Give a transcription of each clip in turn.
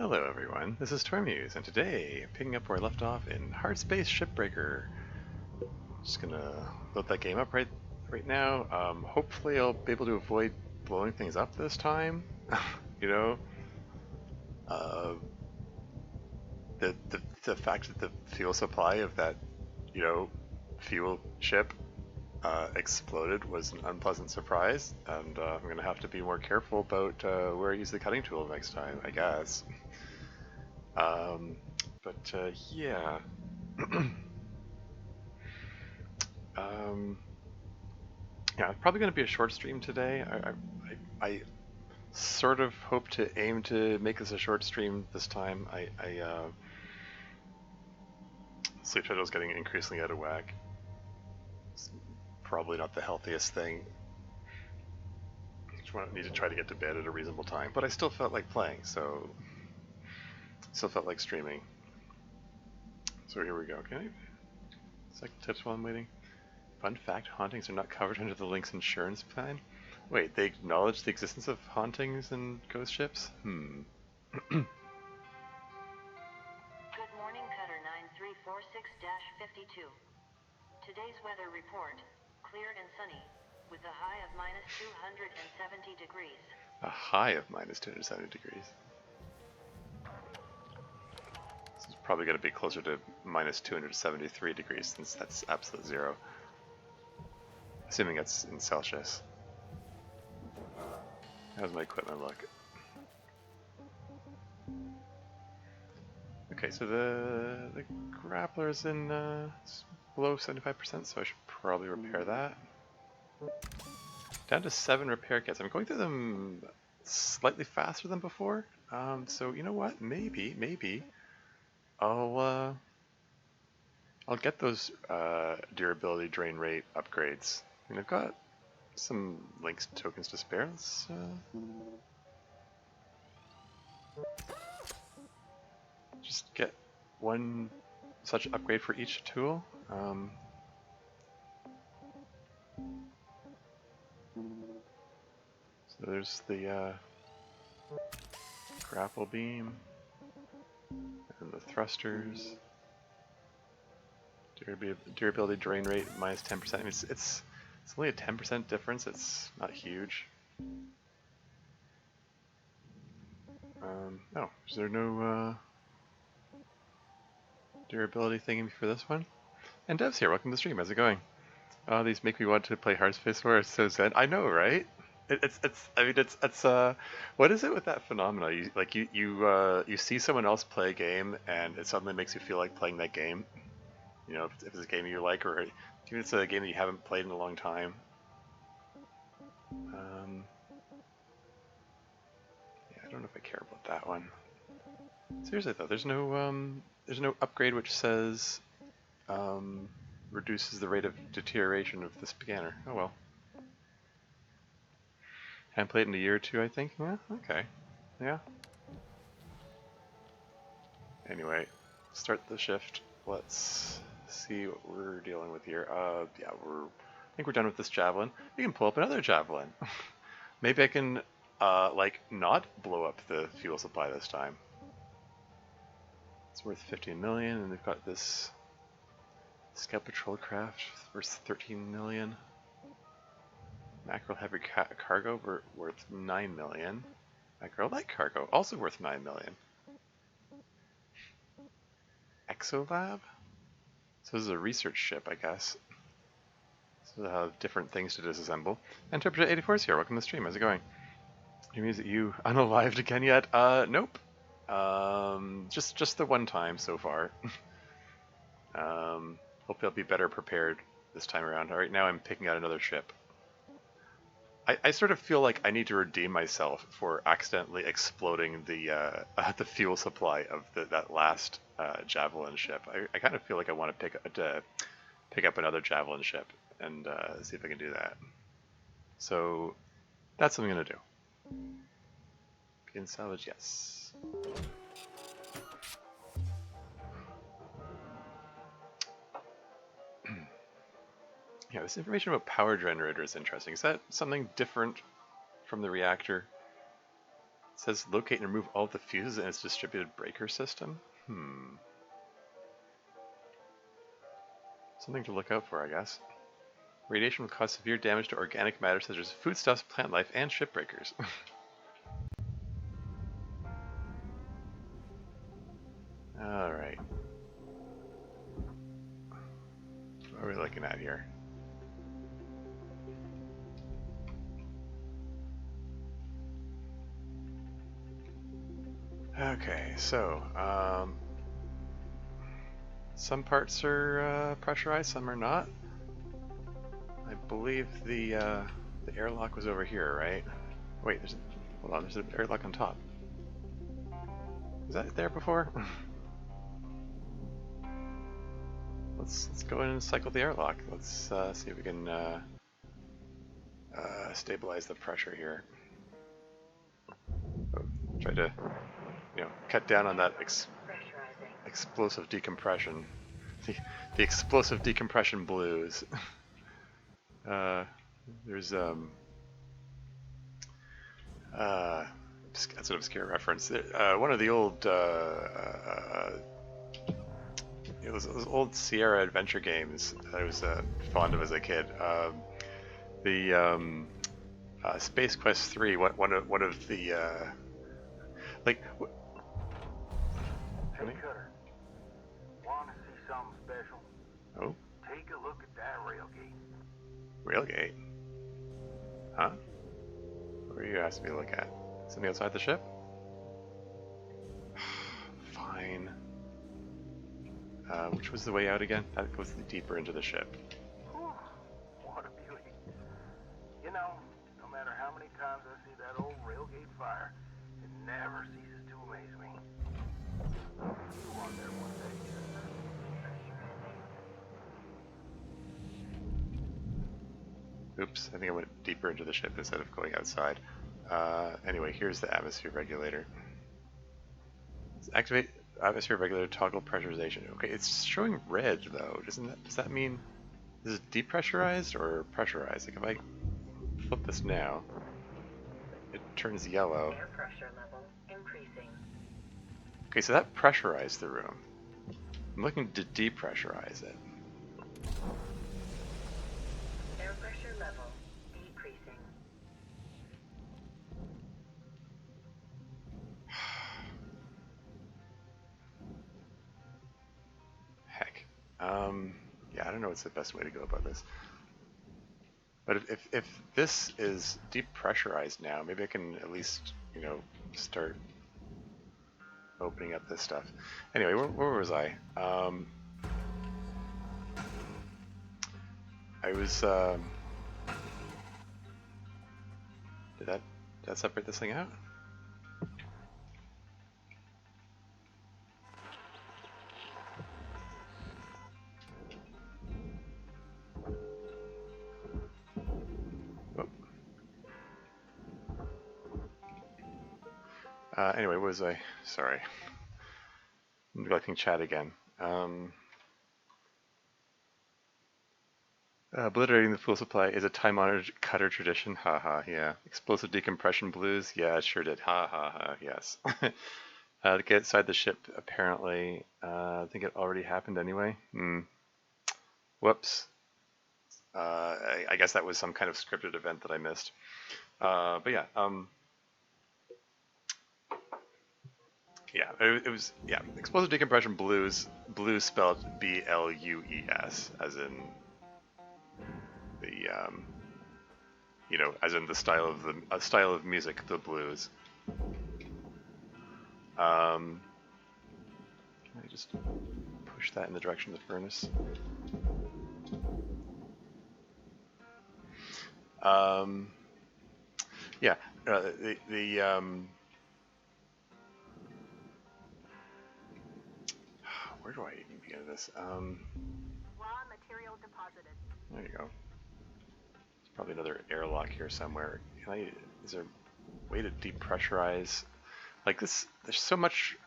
Hello everyone, this is Tormuse, and today, picking up where I left off in Hardspace Shipbreaker. Just gonna load that game up right now. Hopefully I'll be able to avoid blowing things up this time. you know, uh, the fact that the fuel supply of that, fuel ship exploded was an unpleasant surprise, and I'm gonna have to be more careful about where I use the cutting tool next time, I guess. Yeah. Yeah, it's probably going to be a short stream today. I sort of hope to aim to make this a short stream this time. Sleep schedule's getting increasingly out of whack. It's probably not the healthiest thing. I need to try to get to bed at a reasonable time, but I still felt like playing, so still felt like streaming. So here we go. Okay. Second tips while I'm waiting. Fun fact, hauntings are not covered under the Link's insurance plan? Wait, they acknowledge the existence of hauntings and ghost ships? Good morning, Cutter 9346-52. Today's weather report, clear and sunny, with a high of minus 270 degrees. A high of minus 270 degrees. This is probably going to be closer to minus 273 degrees since that's absolute zero. Assuming it's in Celsius. How's my equipment look? Okay, so the grappler is in below 75%, so I should probably repair that. Down to 7 repair kits. I'm going through them slightly faster than before. So you know what? Maybe I'll get those durability drain rate upgrades. I mean, I've got some links tokens to spare. Let's just get one such upgrade for each tool. So there's the grapple beam and the thrusters. Durability drain rate minus 10%. I mean, it's only a 10% difference. It's not huge. Oh, is there no durability thingy for this one? And Dev's here. Welcome to the stream. How's it going? Oh, these make me want to play Hardspace where it's so zen. I know, right? It's what is it with that phenomena? You see someone else play a game and it suddenly makes you feel like playing that game. You know, if it's a game you like, or even if it's a game that you haven't played in a long time. Yeah, I don't know if I care about that one. Seriously though, there's no upgrade which says reduces the rate of deterioration of the scanner. Oh well. Haven't played in a year or two, I think. Yeah, okay. Yeah. Anyway, start the shift. Let's see what we're dealing with here. Yeah, I think we're done with this javelin. We can pull up another javelin. Maybe I can, not blow up the fuel supply this time. It's worth 15 million, and they've got this Scout Patrol Craft worth 13 million. Mackerel Heavy Cargo worth 9 million. Mackerel Light Cargo also worth 9 million. Exolab? So this is a research ship, I guess. So they'll have different things to disassemble. Interpreter 84 is here. Welcome to the stream. How's it going? It means that you unalived again yet? Nope. Just the one time so far. Hopefully I'll be better prepared this time around. Alright, now I'm picking out another ship. I sort of feel like I need to redeem myself for accidentally exploding the fuel supply of that last Javelin ship. I kind of feel like I want to pick up another Javelin ship and see if I can do that. So that's what I'm gonna do. Begin salvage, yes. Yeah, this information about power generator is interesting. Is that something different from the reactor? says locate and remove all of the fuses in its distributed breaker system. Something to look out for, I guess. Radiation will cause severe damage to organic matter such as foodstuffs, plant life, and shipbreakers. Alright. What are we looking at here? Okay, so, some parts are pressurized, some are not. I believe the airlock was over here, right? Wait, hold on, there's an airlock on top. Was that there before? Let's go in and cycle the airlock. Let's see if we can stabilize the pressure here. Try to, cut down on that explosive decompression. The explosive decompression blues. There's that's an obscure reference. One of the old it was those old Sierra adventure games that I was fond of as a kid. The Space Quest 3. One of the like. Hey Cutter, want to see something special? Oh. Take a look at that railgate. Railgate? Huh? What were you asking me to look at? Something outside the ship? Fine. Which was the way out again? That goes deeper into the ship. Whew, what a beauty. You know, no matter how many times I see that old railgate fire, it never ceases to amaze me. You on there one day. Oops, I think I went deeper into the ship instead of going outside. Anyway, here's the atmosphere regulator. Let's activate atmosphere regulator toggle pressurization. Okay, it's showing red though. Does that mean this is depressurized or pressurized? Like if I flip this now, it turns yellow. Air pressure level increasing. Okay, so that pressurized the room. I'm looking to depressurize it. Air pressure level decreasing. Heck. Yeah, I don't know what's the best way to go about this. But if this is depressurized now, maybe I can at least, start opening up this stuff. Anyway, where was I? I was, did that separate this thing out? Anyway, what was I? Sorry. I'm neglecting chat again. Obliterating the fuel supply is a time-honored Cutter tradition. Haha, yeah. Explosive decompression blues? Yeah, it sure did. Ha ha ha, yes. To get inside the ship, apparently. I think it already happened anyway. Whoops. I guess that was some kind of scripted event that I missed. But yeah, yeah, it was, yeah, explosive decompression blues, blues spelled B-L-U-E-S, as in the, as in the style of music, the blues. Can I just push that in the direction of the furnace? Yeah, where do I even begin this? Raw material deposited. There you go. There's probably another airlock here somewhere. Is there a way to depressurize? Like this, there's so much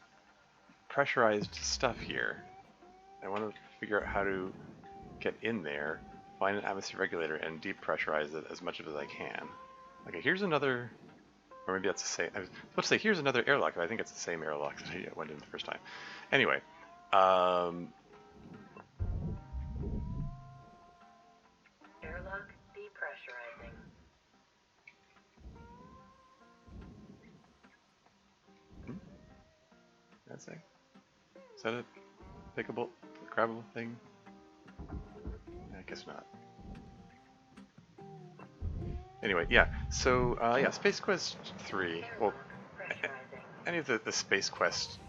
pressurized stuff here. I want to figure out how to get in there, find an atmosphere regulator, and depressurize it as much of it as I can. Okay, here's another Or maybe that's the same. I was about to say, here's another airlock, but I think it's the same airlock that I went in the first time. Anyway. Airlock depressurizing. That's it. Is that a pickable, grabbable thing? I guess not. Anyway, yeah. So, yeah, Space Quest 3. Well, any of the Space Quest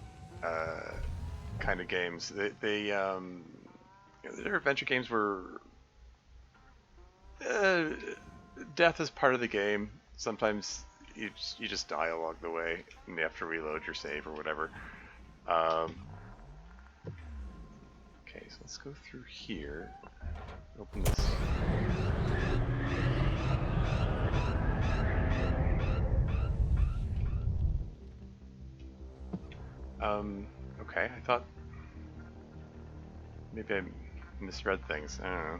kind of games, their adventure games were death is part of the game. Sometimes you just die along the way, and you have to reload your save or whatever. Okay, so let's go through here. Open this. Okay, I thought maybe I misread things. I don't know.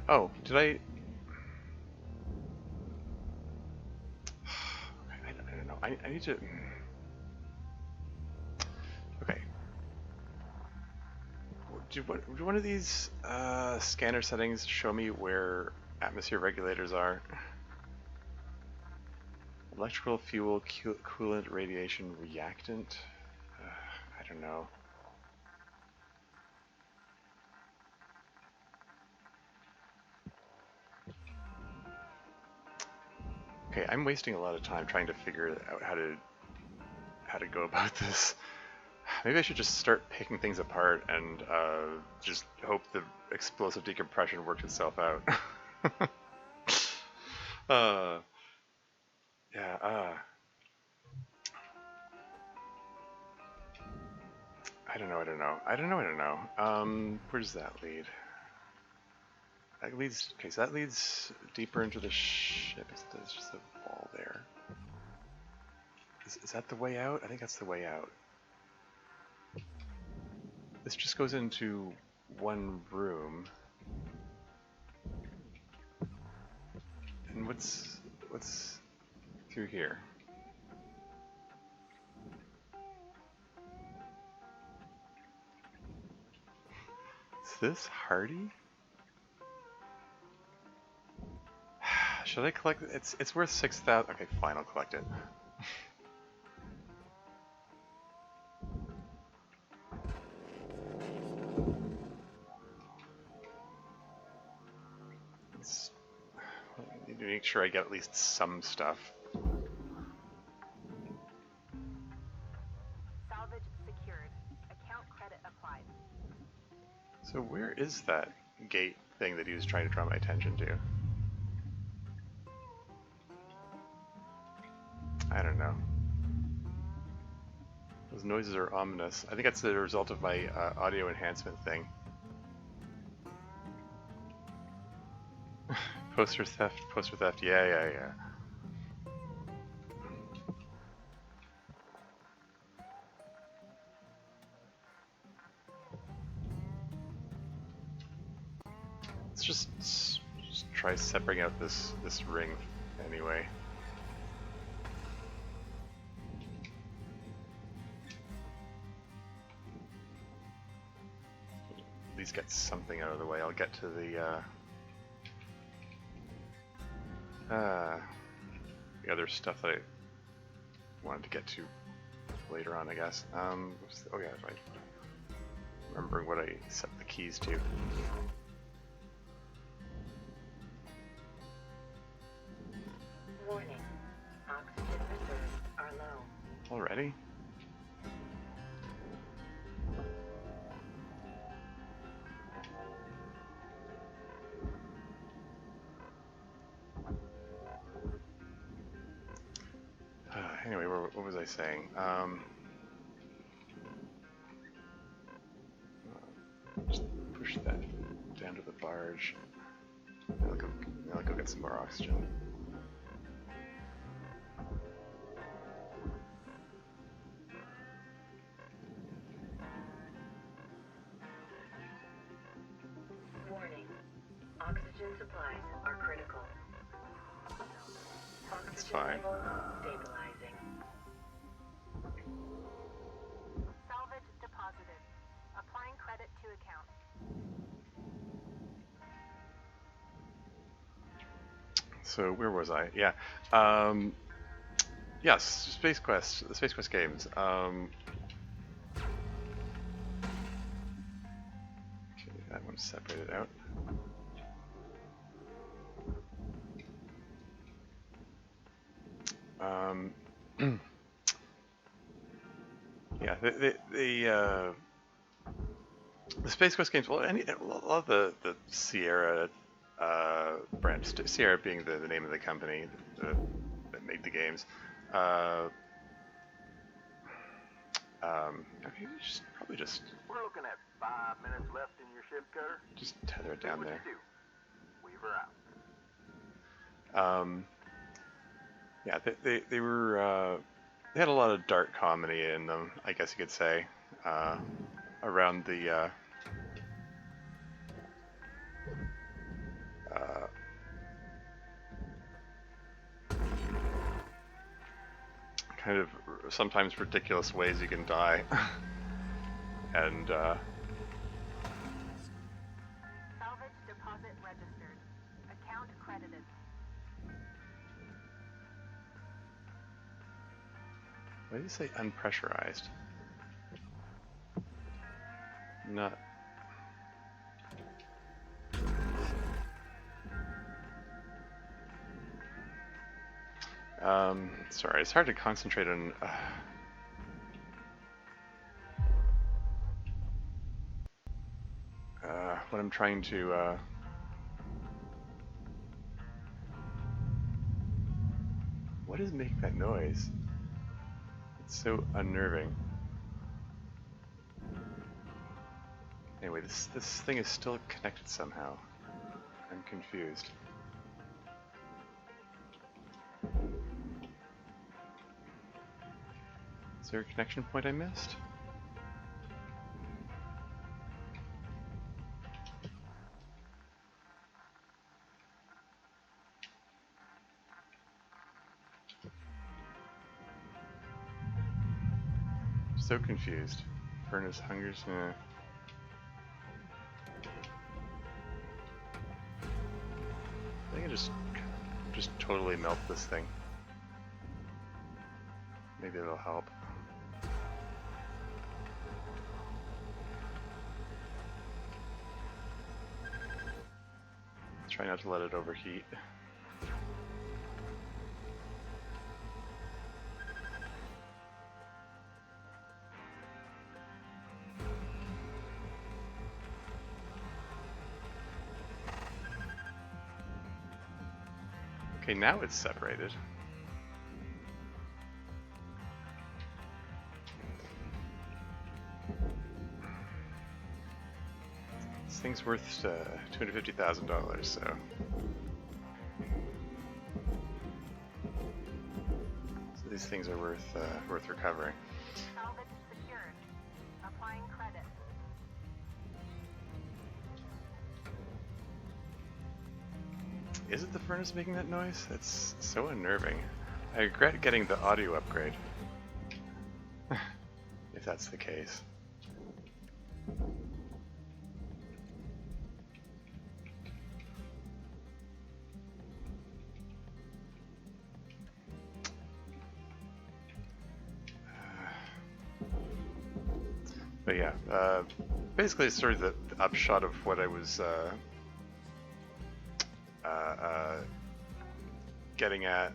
Oh, did I? I don't know. I need to. Okay. Do one of these scanner settings show me where atmosphere regulators are? Electrical fuel, coolant, radiation, reactant. I don't know. Okay, I'm wasting a lot of time trying to figure out how to go about this. Maybe I should just start picking things apart and just hope the explosive decompression works itself out. Yeah. I don't know. Where does that lead? That leads. Okay, so that leads deeper into the ship. There's just a wall there. Is that the way out? I think that's the way out. This just goes into one room. And what's through here? Is this Hardy? Should I collect it? It's worth 6,000. Okay, fine, I'll collect it. I need to make sure I get at least some stuff. Salvage secured. Account credit applied. So where is that gate thing that he was trying to draw my attention to? I don't know. Those noises are ominous. I think that's the result of my audio enhancement thing. Poster theft, yeah. Let's just try separating out this ring anyway. At least get something out of the way. I'll get to the other stuff that I wanted to get to later on, I guess. Oh yeah, right. Remembering what I set the keys to. Warning. Oxygen reserves are low. Already? Anyway, what was I saying? Just push that down to the barge. I'll go get some more oxygen. Warning. Oxygen supplies are critical. Oxygen It's fine. Stabilizing. Salvage deposited. Applying credit to account. So where was I? Yeah. Yes, Space Quest, the Space Quest games. Okay, that one's separated out. Yeah, the Space Quest games. Well, a lot of the Sierra branch, Sierra being the name of the company that made the games. Probably just We're looking at 5 minutes left in your ship, Cutter. just tether it Do down what there. you do. Weaver out. Yeah, they were they had a lot of dark comedy in them, I guess you could say, around the kind of sometimes ridiculous ways you can die, and Salvage deposit registered. Account credited. why do you say unpressurized? Not. Sorry, it's hard to concentrate on. When I'm trying to. What is making that noise? It's so unnerving. Anyway, this thing is still connected somehow. I'm confused. Is there a connection point I missed? So confused. Furnace hungers. I think I just totally melt this thing. Maybe it'll help. Try not to let it overheat. Okay, now it's separated. This thing's worth $250,000, so these things are worth recovering. Salvage secured. Applying credit. Is it the furnace making that noise? That's so unnerving. I regret getting the audio upgrade. If that's the case. But yeah, basically it's sort of the upshot of what I was getting at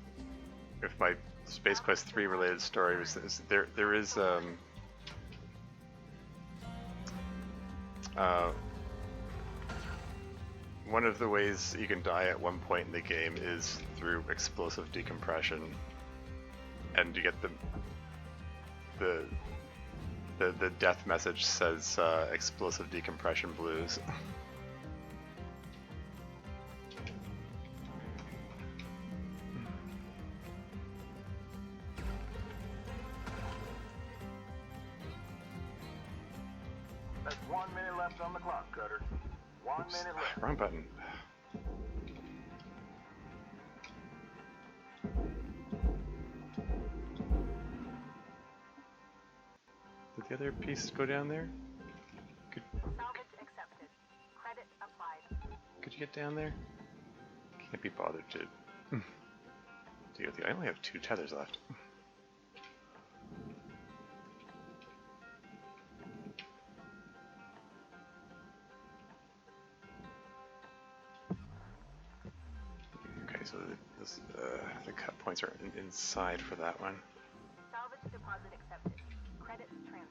with my Space Quest 3 related story was there is one of the ways you can die at one point in the game is through explosive decompression, and you get the death message says explosive decompression blues. That's 1 minute left on the clock, Cutter. 1 minute left. Wrong button. other piece go down there? Salvage accepted. Credit applied. Could you get down there? Can't be bothered to deal with you. I only have 2 tethers left. Okay, so the cut points are inside for that one. Salvage deposit accepted. Credits transferred.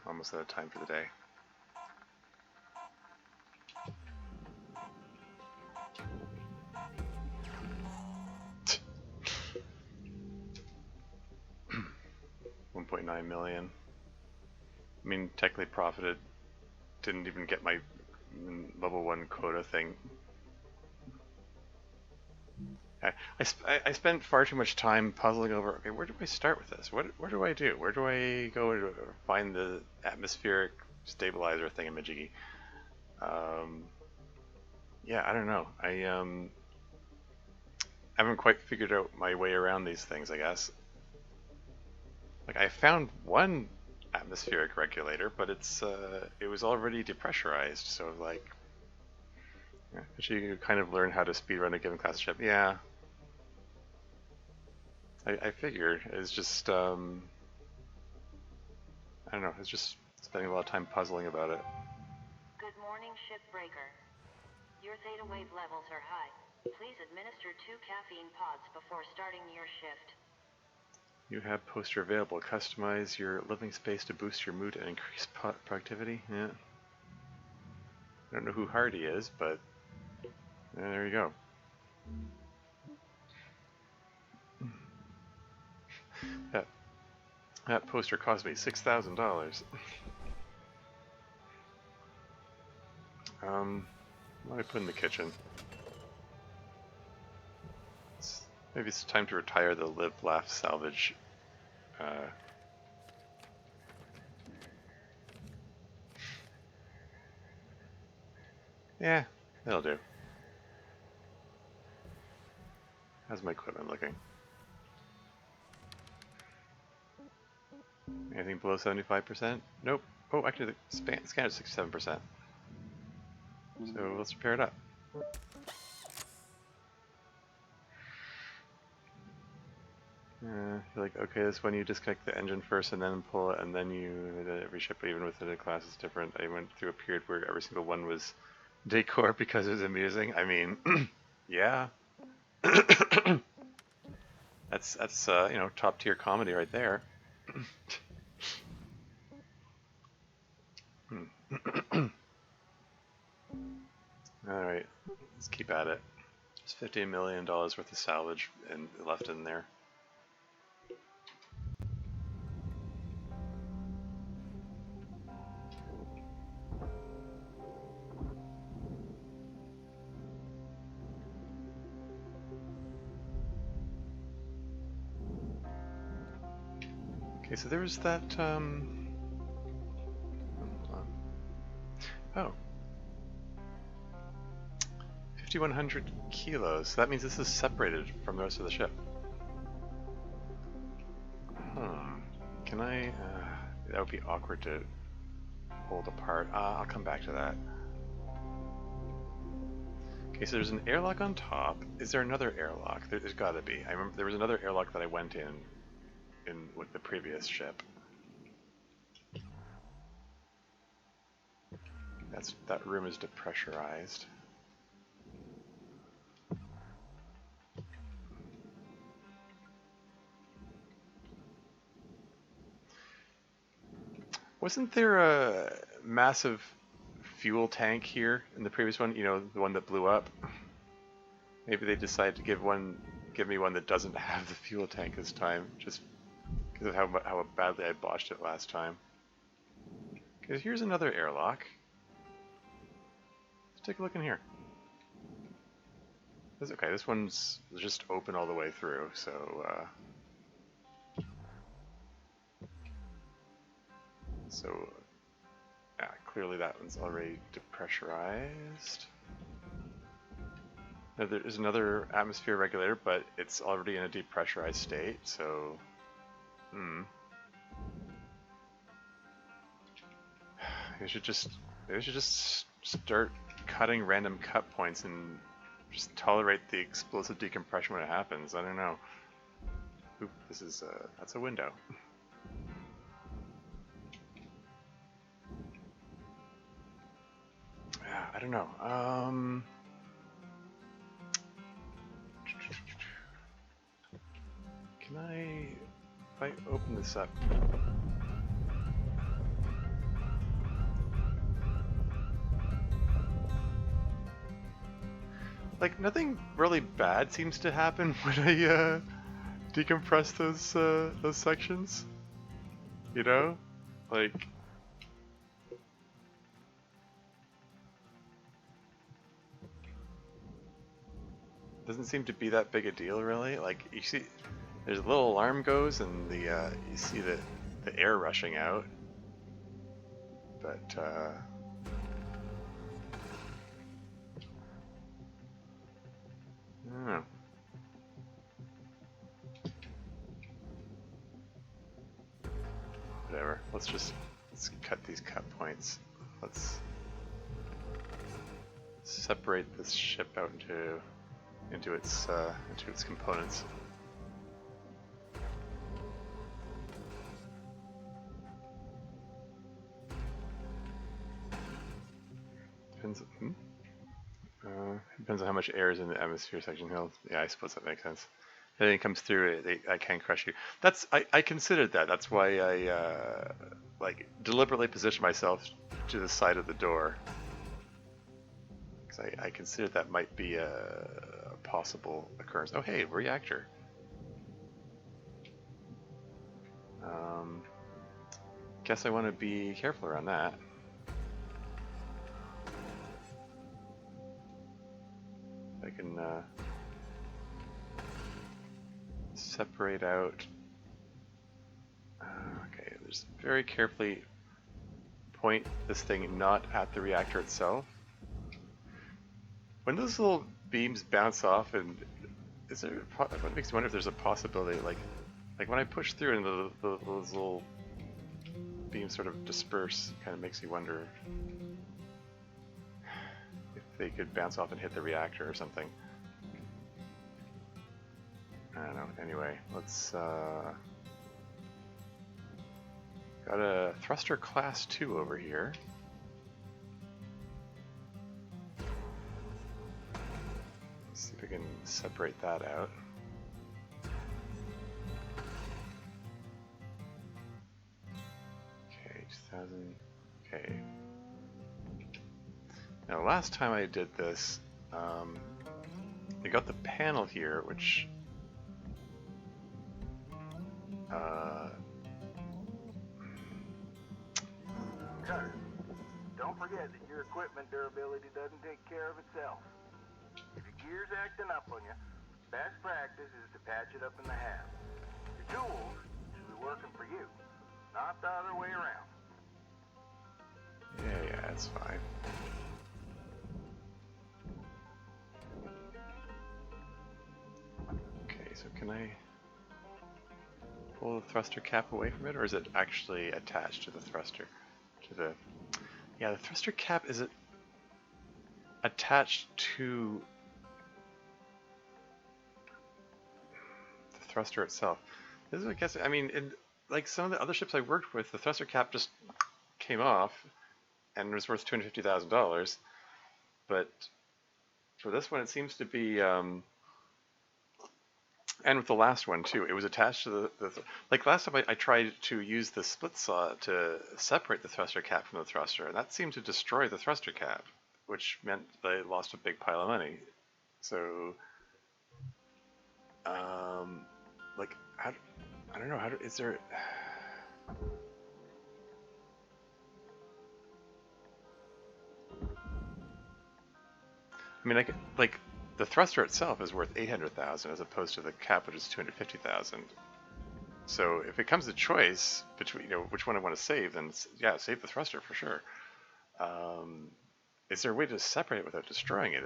Almost out of time for the day. $1.9 million. I mean, technically profited. Didn't even get my level 1 quota thing. I spent far too much time puzzling over, okay, where do I start with this? What do I do? Where do I go to find the atmospheric stabilizer thingamajiggy? Yeah, I don't know. I haven't quite figured out my way around these things, I guess. Like, I found one atmospheric regulator, but it was already depressurized, so like, yeah, actually you kind of learn how to speedrun a given class of ship. Yeah. I figured. It's just, I don't know, it's just spending a lot of time puzzling about it. Good morning, Shipbreaker. Your theta wave levels are high. Please administer 2 caffeine pods before starting your shift. You have poster available. Customize your living space to boost your mood and increase productivity. Yeah. I don't know who Hardy is, but there you go. That poster cost me $6,000. What do I put in the kitchen? Maybe it's time to retire the live, laugh, salvage. Yeah, that'll do. How's my equipment looking? Anything below 75%? Nope. Oh, actually, the scan is 67%. So let's repair it up. You're like, okay, this one you disconnect the engine first and then pull it, and then every ship, even within a class, is different. I went through a period where every single one was decor because it was amusing. I mean, yeah. That's you know, top tier comedy right there. Alright, let's keep at it. There's $15 million worth of salvage left in there. Okay, so there was that, oh. 5,100 kilos. That means this is separated from the rest of the ship. Can I, that would be awkward to hold apart. I'll come back to that. Okay, so there's an airlock on top. Is there another airlock? There's gotta be. I remember there was another airlock that I went in with the previous ship. That room is depressurized. Wasn't there a massive fuel tank here in the previous one? You know, the one that blew up? Maybe they decided to give me one that doesn't have the fuel tank this time, just because of how badly I botched it last time. Because here's another airlock. Let's take a look in here. Okay, this one's just open all the way through, so yeah, clearly that one's already depressurized. Now, there is another atmosphere regulator, but it's already in a depressurized state, so... Maybe we should just start cutting random cut points and just tolerate the explosive decompression when it happens. I don't know. Oop, this is that's a window. Yeah, I don't know. Can if I open this up? Like, nothing really bad seems to happen when I decompress those sections. You know? Like, doesn't seem to be that big a deal, really. Like, you see, there's a little alarm goes, and the you see the air rushing out. But I don't know. Whatever. Let's cut these cut points. Let's separate this ship out into its components. Depends on how much air is in the atmosphere section. Yeah, I suppose that makes sense. If anything comes through, I can crush you. I considered that. That's why I like deliberately positioned myself to the side of the door, because I considered that might be a possible occurrence. Oh, hey, reactor. Guess I want to be careful around that. I can separate out. Okay, just very carefully point this thing not at the reactor itself. When those little beams bounce off, and what makes me wonder if there's a possibility, like when I push through and those little beams sort of disperse, kind of makes me wonder if they could bounce off and hit the reactor or something. I don't know. Anyway, let's got a thruster class 2 over here. Let's see if we can separate that out. Okay, 2000. Okay. Now, last time I did this, I got the panel here, which Cutter, don't forget that your equipment durability doesn't take care of itself. If your gear's acting up on you, best practice is to patch it up in the hab. Your tools should be working for you, not the other way around. yeah, that's fine. Okay, so can I pull the thruster cap away from it, or is it actually attached to the thruster? Yeah, the thruster cap, is it attached to the thruster itself? This is, I guess, I mean, like some of the other ships I worked with, the thruster cap just came off and was worth $250,000. But for this one, it seems to be, and with the last one too, it was attached to like last time I tried to use the split saw to separate the thruster cap from the thruster, and that seemed to destroy the thruster cap, which meant I lost a big pile of money. So, like, I don't know, is there... I mean, like the thruster itself is worth $800,000 as opposed to the cap, which is $250,000. So if it comes to choice between, which one I want to save, then yeah, save the thruster for sure. Is there a way to separate it without destroying it?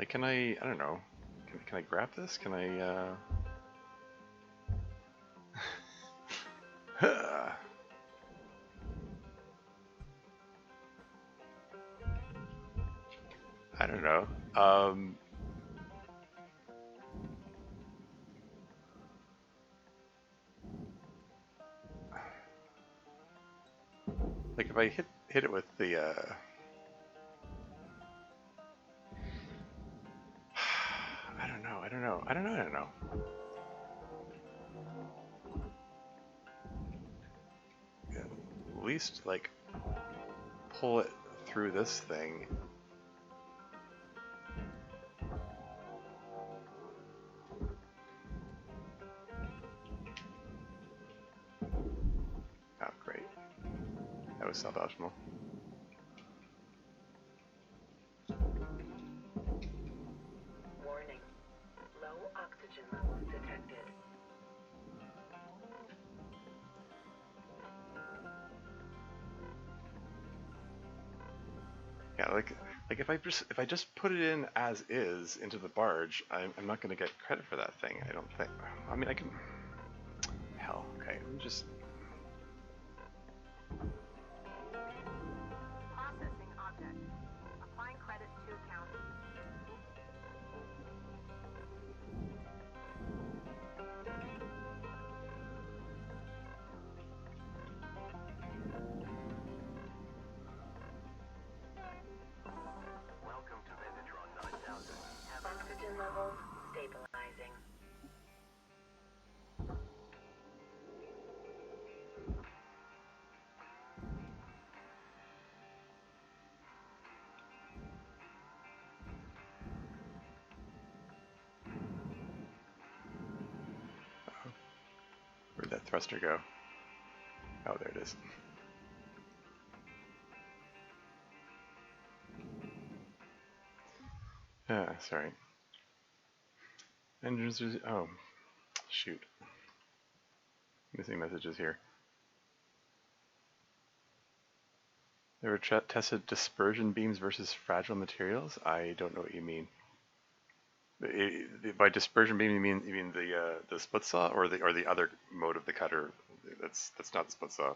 Like, can I don't know. Can I grab this? Can I, I don't know. Like if I hit it with the, I don't know. Yeah, at least like pull it through this thing. Oh, great. That was suboptimal. Warning. Low oxygen levels detected. Yeah, like if I just put it in as is into the barge, I'm not going to get credit for that thing. I don't think. I mean, I can. Hell, okay. Let me just. Processing object. Applying credits to account. Welcome to Megatron 9000. Oxygen levels stabilizing. Where'd that thruster go? Oh, there it is. Ah, sorry. Engines. Oh, shoot. Missing messages here. They were tested dispersion beams versus fragile materials. I don't know what you mean. By dispersion beam, you mean the split saw or the other mode of the cutter? That's not the split saw.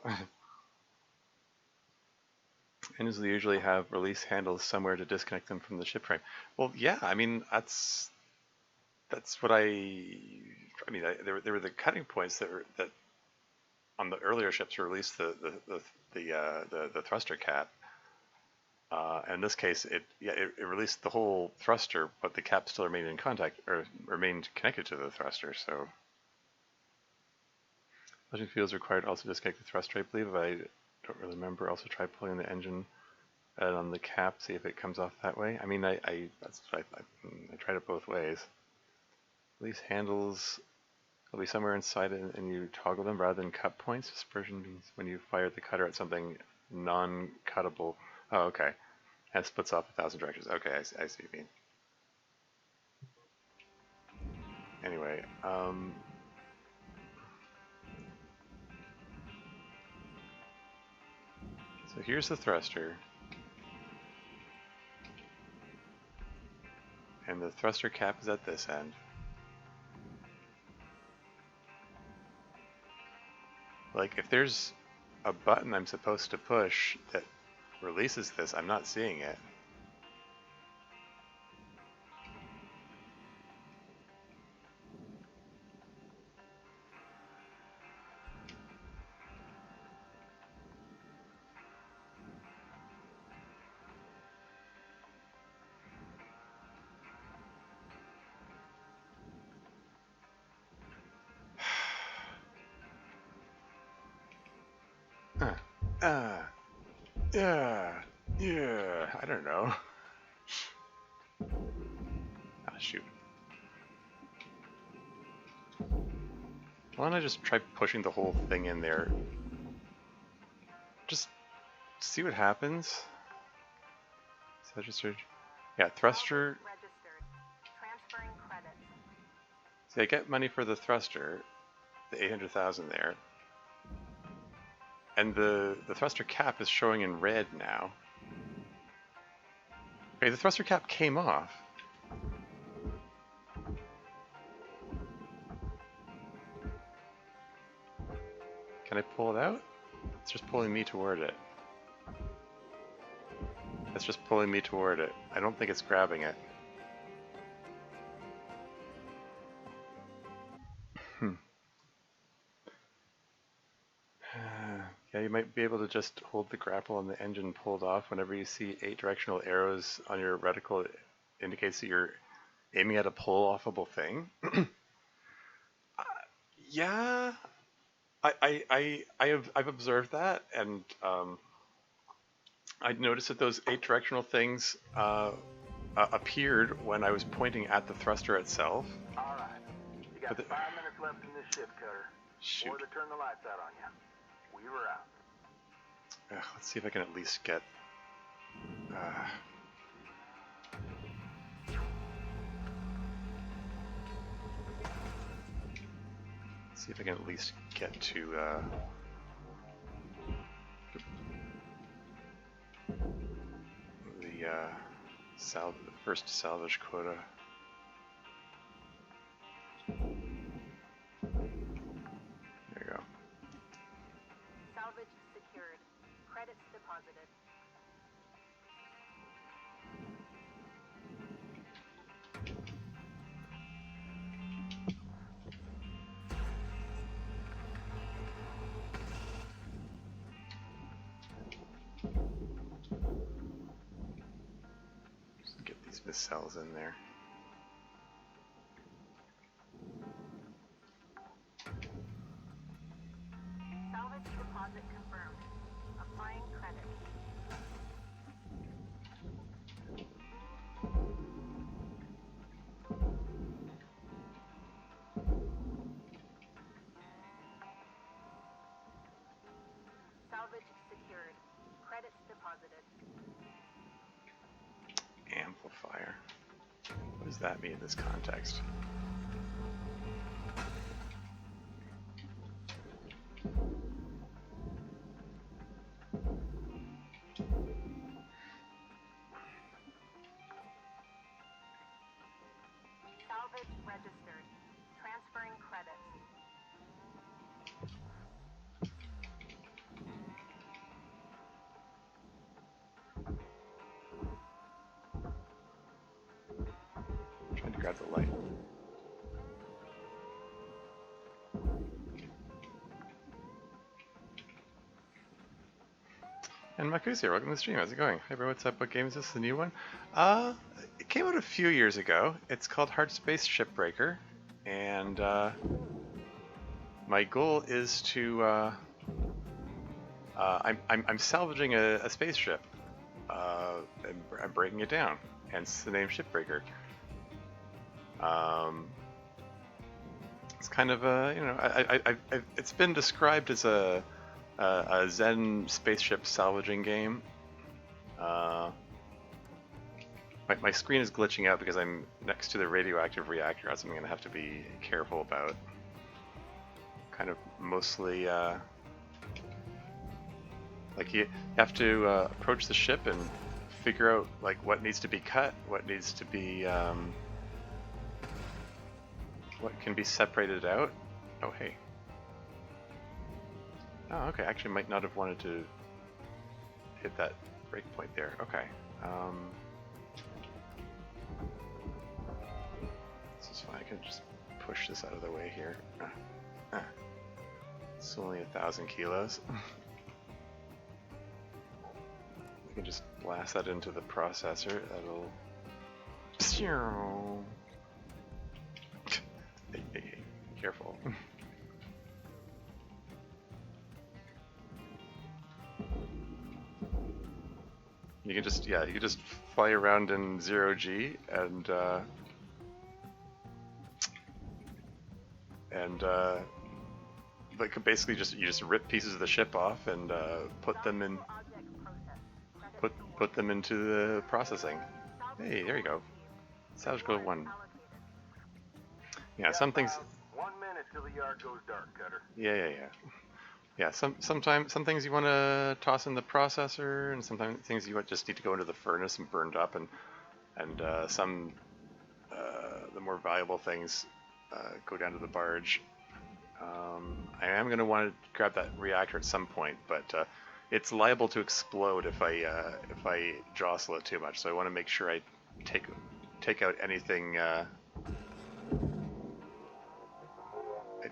Engines usually have release handles somewhere to disconnect them from the ship frame. Well, yeah, I mean that's what I mean. There were the cutting points that on the earlier ships released the thruster cap. In this case, it released the whole thruster, but the cap still remained in contact or remained connected to the thruster. So, flushing fuel is required. Also disconnect the thruster, I believe. But I don't really remember. Also try pulling the engine on the cap, see if it comes off that way. I mean, that's what I tried it both ways. These handles will be somewhere inside it, and you toggle them rather than cut points. Dispersion means when you fire the cutter at something non-cuttable. Oh, okay. And splits off 1,000 directions. Okay, I see what you mean. Anyway, so here's the thruster. And the thruster cap is at this end. Like, if there's a button I'm supposed to push that releases this, I'm not seeing it. Yeah, I don't know. Ah, shoot. Why don't I just try pushing the whole thing in there? Just see what happens. Registered. Yeah, thruster. Registered. Transferring credits. See, I get money for the thruster, the 800,000 there. And the thruster cap is showing in red now. Okay, the thruster cap came off. Can I pull it out? It's just pulling me toward it. It's just pulling me toward it. I don't think it's grabbing it. Yeah, you might be able to just hold the grapple on the engine pulled off whenever you see 8 directional arrows on your reticle. It indicates that you're aiming at a pull-offable thing. Yeah, I've observed that, and I noticed that those 8 directional things appeared when I was pointing at the thruster itself. All right. You got 5 minutes left in this ship, Cutter. Shoot. Before they turn the lights out on you. We were out. Let's see if I can at least get... see if I can at least get to the first salvage quota. There you go. Salvage secured. Credits deposited. Just get these missile in there. Salvage deposit confirmed. Applying credit. Salvage secured. Credits deposited. Amplifier. What does that mean in this context? Salvage registered. Transferring credits. I'm trying to grab the light. And Maku's here, welcome to the stream, how's it going? Hey bro, what's up, what game is this, the new one? It came out a few years ago. It's called Hardspace Shipbreaker, and my goal is to, I'm salvaging a spaceship. I'm breaking it down, hence the name Shipbreaker. It's kind of a, you know, it's been described as a Zen spaceship salvaging game. My screen is glitching out because I'm next to the radioactive reactor. That's something I'm going to have to be careful about. Kind of mostly, like you have to approach the ship and figure out like what needs to be cut, what needs to be, what can be separated out. Oh hey. Oh, okay. Actually, might not have wanted to hit that breakpoint there. Okay. This is fine. I can just push this out of the way here. It's only 1,000 kilos. We can just blast that into the processor. That'll. Hey, careful. You can just, yeah, you can just fly around in 0G and like basically just you just rip pieces of the ship off and put them in, put them into the processing. Hey, there you go. Salvage goal 1. Yeah, some things. 1 minute till the yard goes dark, Cutter. Yeah. Yeah, sometimes some things you want to toss in the processor, and sometimes things you just need to go into the furnace and burned up, and some the more valuable things go down to the barge. I am going to want to grab that reactor at some point, but it's liable to explode if I jostle it too much. So I want to make sure I take out anything I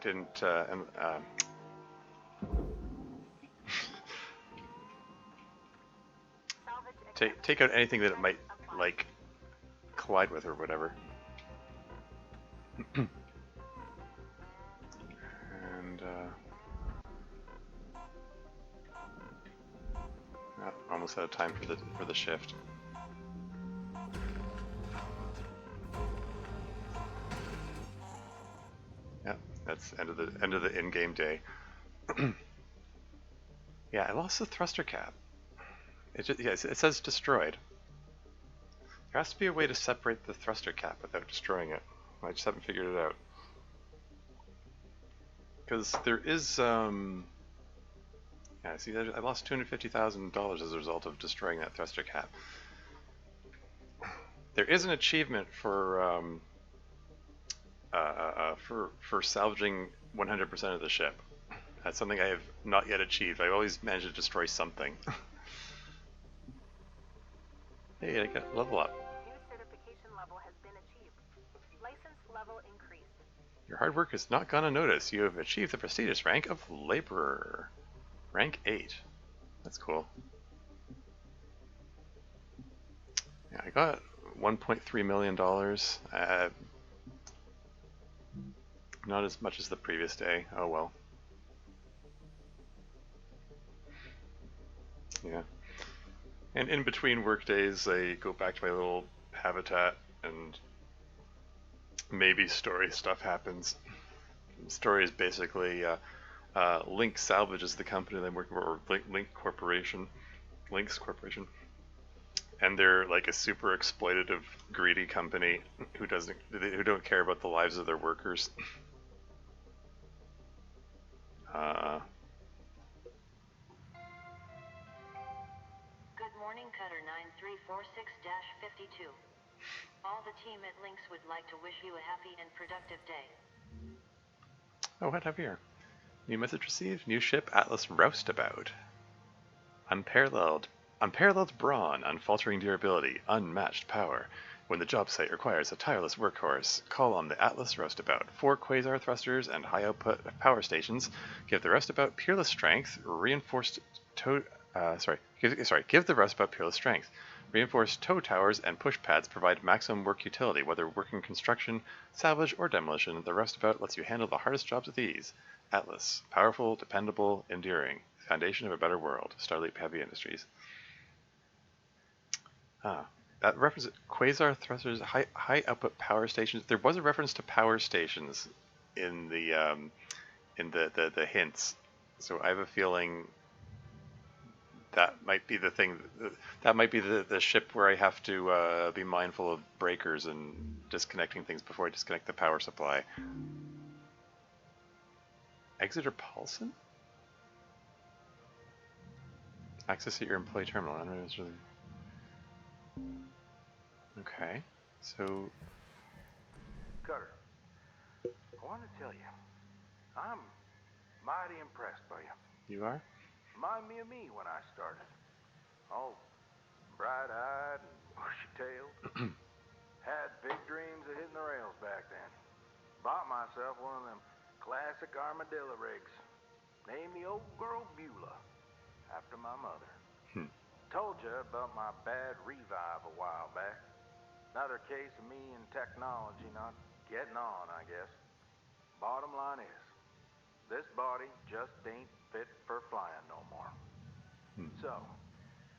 didn't. Take out anything that it might like collide with or whatever. And almost out of time for the shift. Yep, that's end of the in-game day. Yeah, I lost the thruster cap. It says destroyed. There has to be a way to separate the thruster cap without destroying it. I just haven't figured it out. Because there is, yeah, see, I lost $250,000 as a result of destroying that thruster cap. There is an achievement for salvaging 100% of the ship. That's something I have not yet achieved. I've always managed to destroy something. Hey, I got level up. New certification level has been achieved. License level increased. Your hard work has not gone unnoticed. You have achieved the prestigious rank of laborer. Rank 8. That's cool. Yeah, I got $1.3 million. Not as much as the previous day. Oh well. Yeah. And in between work days, I go back to my little habitat, and maybe story stuff happens. The story is basically Link Salvage is the company that I'm working for, or Lynx Corporation, and they're like a super exploitative, greedy company who don't care about the lives of their workers. Good morning, Cutter 9346-52. All the team at Lynx would like to wish you a happy and productive day. Oh, what have we here? New message received. New ship, Atlas Roustabout. Unparalleled brawn, unfaltering durability, unmatched power. When the job site requires a tireless workhorse, call on the Atlas Roustabout. 4 quasar thrusters and high output power stations give the Roustabout peerless strength, reinforced give the Roustabout peerless strength. Reinforced tow towers and push pads provide maximum work utility, whether working construction, salvage, or demolition. The Roustabout lets you handle the hardest jobs with ease. Atlas, powerful, dependable, enduring. Foundation of a better world. Starleap Heavy Industries. That reference quasar thrusters, high output power stations. There was a reference to power stations in the hints, so I have a feeling that might be the thing. That might be the ship where I have to be mindful of breakers and disconnecting things before I disconnect the power supply. Exeter Paulson? Access at your employee terminal. I don't know. It's really... Okay, so... Cutter, I want to tell you, I'm mighty impressed by you. You are? Remind me of me when I started. All bright-eyed and bushy-tailed. Had big dreams of hitting the rails back then. Bought myself one of them classic armadillo rigs. Named the old girl Beulah, after my mother. Told you about my bad revive a while back. Another case of me and technology not getting on, I guess. Bottom line is, this body just ain't fit for flying no more. So,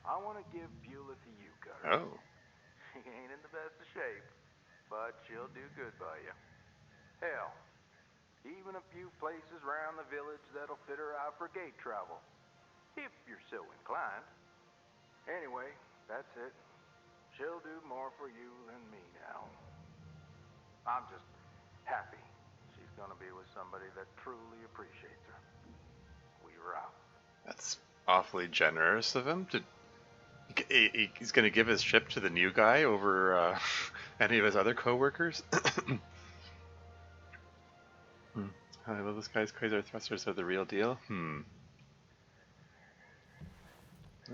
I want to give Beulah to you, Cutter. Oh. She ain't in the best of shape, but she'll do good by you. Hell, even a few places around the village that'll fit her out for gate travel, if you're so inclined. Anyway, that's it. She'll do more for you than me now. I'm just happy she's gonna be with somebody that truly appreciates her. We're out. That's awfully generous of him. He's going to give his ship to the new guy over any of his other co-workers? Well, this guy's quasar thrusters are the real deal.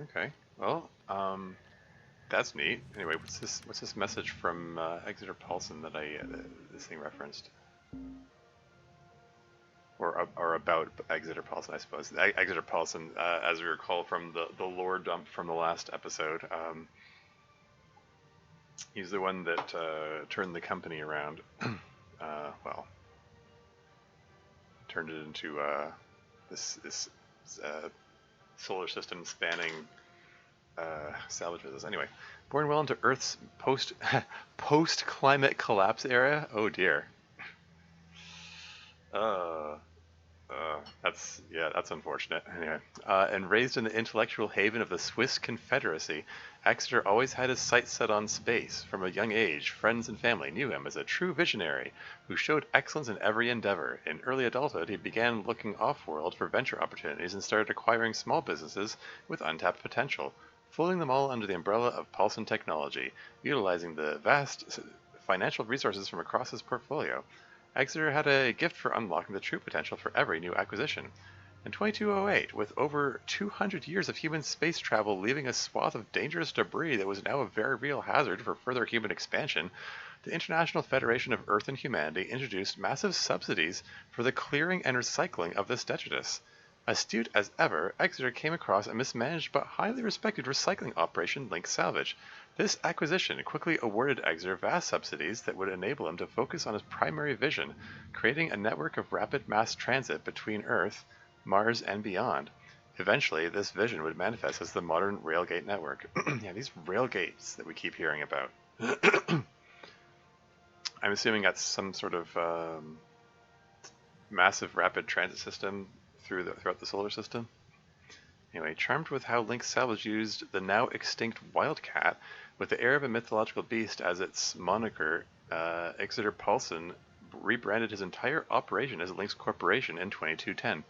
Okay. Well, that's neat. Anyway, what's this message from Exeter Paulson that this thing referenced? Or about Exeter Paulson, I suppose. Exeter Paulson, as we recall from the lore dump from the last episode, he's the one that turned the company around. Well, turned it into this solar system spanning salvage business. Anyway, born well into Earth's post climate collapse era. Oh dear. That's unfortunate. Anyway, and raised in the intellectual haven of the Swiss Confederacy, Exeter always had his sights set on space. From a young age, friends and family knew him as a true visionary who showed excellence in every endeavor. In early adulthood, he began looking off-world for venture opportunities and started acquiring small businesses with untapped potential, folding them all under the umbrella of Paulson Technology, utilizing the vast financial resources from across his portfolio. Exeter had a gift for unlocking the true potential for every new acquisition. In 2208, with over 200 years of human space travel leaving a swath of dangerous debris that was now a very real hazard for further human expansion, the International Federation of Earth and Humanity introduced massive subsidies for the clearing and recycling of this detritus. Astute as ever, Exeter came across a mismanaged but highly respected recycling operation, Link Salvage. This acquisition quickly awarded Exeter vast subsidies that would enable him to focus on his primary vision, creating a network of rapid mass transit between Earth, Mars, and beyond. Eventually, this vision would manifest as the modern railgate network. Yeah, these railgates that we keep hearing about. I'm assuming that's some sort of massive rapid transit system throughout the solar system. Anyway, charmed with how Link Salvage used the now extinct Wildcat with the air of a mythological beast as its moniker, Exeter Paulson rebranded his entire operation as Link's Corporation in 2210.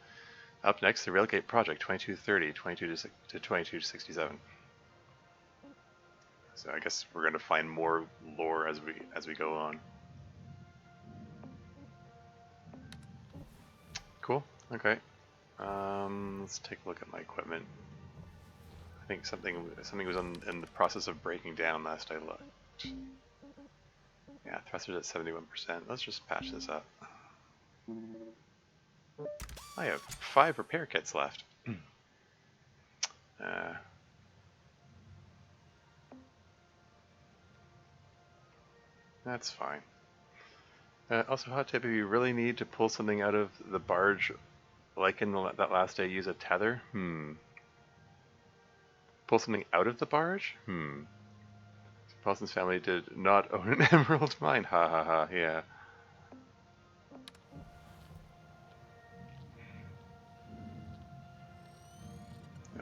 Up next, the Railgate Project, 2230 to 2267. So I guess we're going to find more lore as we go on. Cool. Okay. Let's take a look at my equipment. I think something was in the process of breaking down last I looked. Yeah, thrusters at 71%. Let's just patch this up. I have 5 repair kits left. That's fine. Also, hot tip: if you really need to pull something out of the barge, like in that last day, use a tether. Pull something out of the barge? Paulson's family did not own an emerald mine. Ha ha ha. Yeah.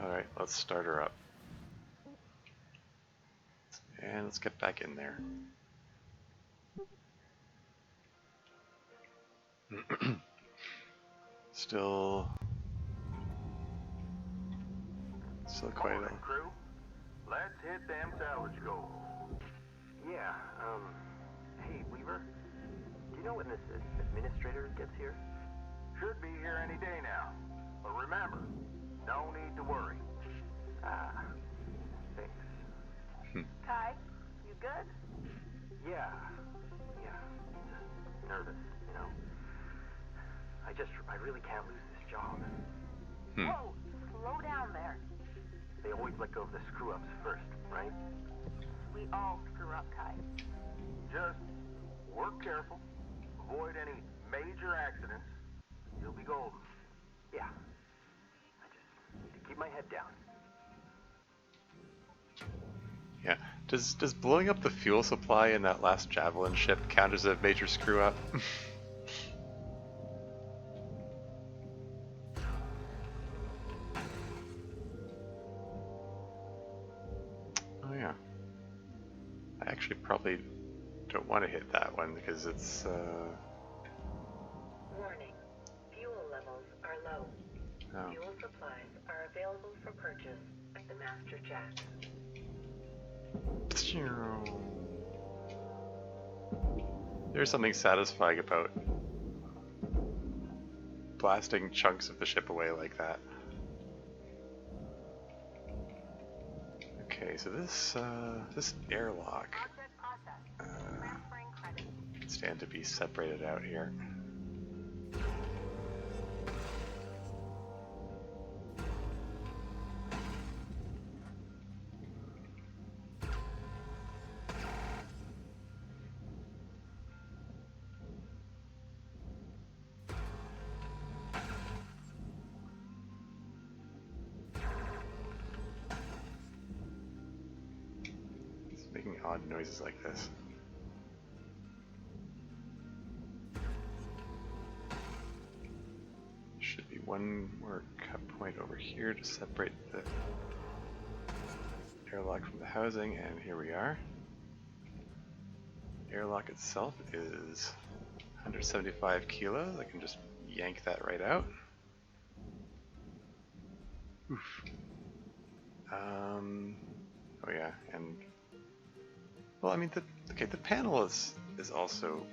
Alright, let's start her up. And let's get back in there. Still quite a... Morning, crew. Let's hit them salvage goals. Yeah, hey, Weaver, do you know when this administrator gets here? Should be here any day now. But remember, no need to worry. Thanks. Ty, you good? Yeah, just nervous, you know. I really can't lose this job. Whoa, slow down there. They always let go of the screw-ups first, right? We all screw up, Ty. Just work careful. Avoid any major accidents. You'll be golden. Yeah. I just need to keep my head down. Yeah. Does blowing up the fuel supply in that last Javelin ship count as a major screw-up? Oh yeah. I actually probably don't want to hit that one because it's Warning. Fuel levels are low. oh. Fuel supplies are available for purchase at the Master Jack. There's something satisfying about blasting chunks of the ship away like that. Okay, so this airlock Object processed. Transferring credit. can stand to be separated out here. Making odd noises like this. Should be one more cut point over here to separate the airlock from the housing, and here we are. Airlock itself is 175 kilos. I can just yank that right out. Oof. Oh yeah, and well, I mean, the panel is also.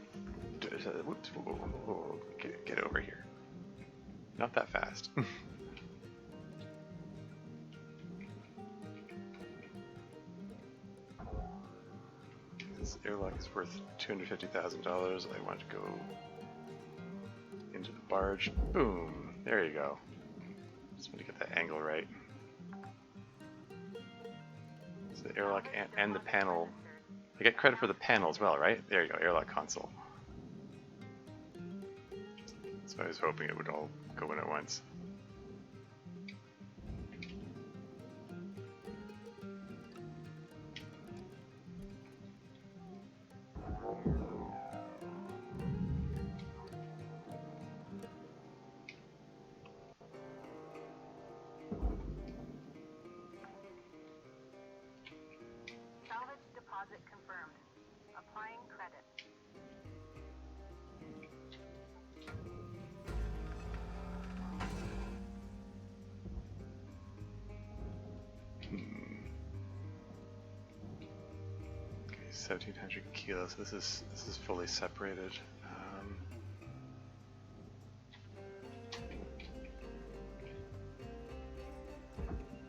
Whoops! Whoa, get over here. Not that fast. This airlock is worth $250,000. I want to go into the barge. Boom! There you go. Just want to get that angle right. So the airlock and the panel. I get credit for the panel as well, right? There you go, airlock console. So I was hoping it would all go in at once. Salvage deposit confirmed. Applying credit. Okay, 1,700 kilos. This is fully separated.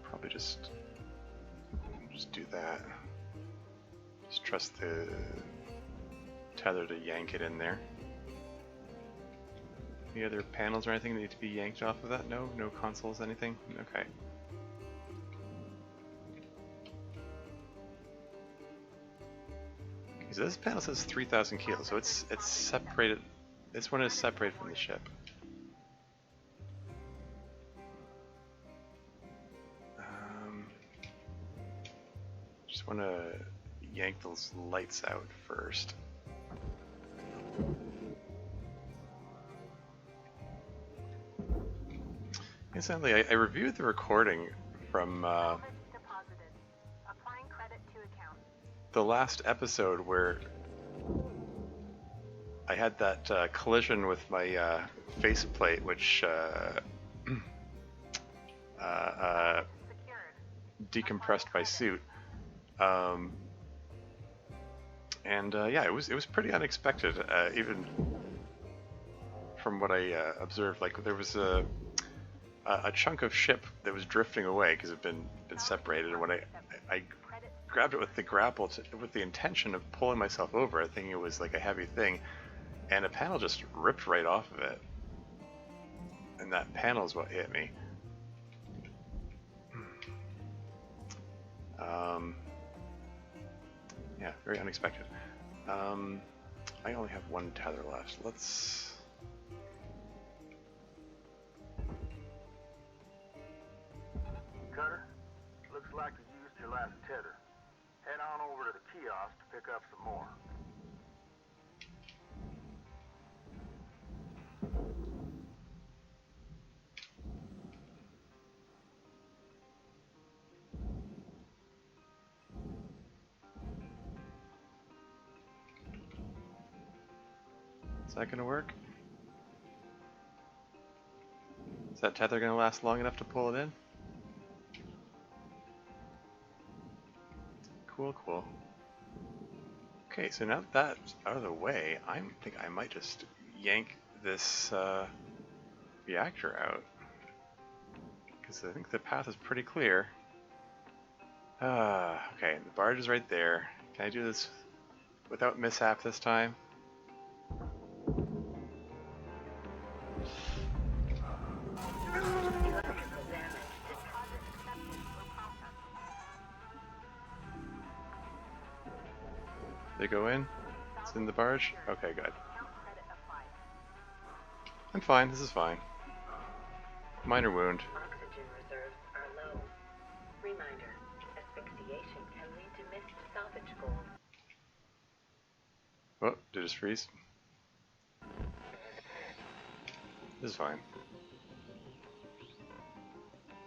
Probably just do that. Just trust the tether to yank it in there. Any other panels or anything that need to be yanked off of that? No? No consoles, anything? Okay. Okay, so this panel says 3,000 kilos, so it's separated. This one is separated from the ship. Just want to yank those lights out first. Incidentally, I reviewed the recording from Salvage deposited. Applying credit to account. the last episode where I had that collision with my faceplate, which Secured. decompressed my suit. Yeah, it was pretty unexpected, even from what I observed. Like there was a chunk of ship that was drifting away because it had been separated, and when I grabbed it with the grapple with the intention of pulling myself over, thinking it was like a heavy thing, and a panel just ripped right off of it, and that panel is what hit me. Yeah, very unexpected. I only have one tether left. Let's... Cutter, looks like you used your last tether. Head on over to the kiosk to pick up some more. Is that gonna work? Is that tether gonna last long enough to pull it in? Cool, cool. Okay, so now that that's out of the way, I think I might just yank this reactor out. Because I think the path is pretty clear. Okay, the barge is right there. Can I do this without mishap this time? They go in? It's in the barge? Okay, good. I'm fine, this is fine. Minor wound. Oxygen reserves are low. Reminder, asphyxiation can lead to missed salvage goals. Oh, did it just freeze? This is fine.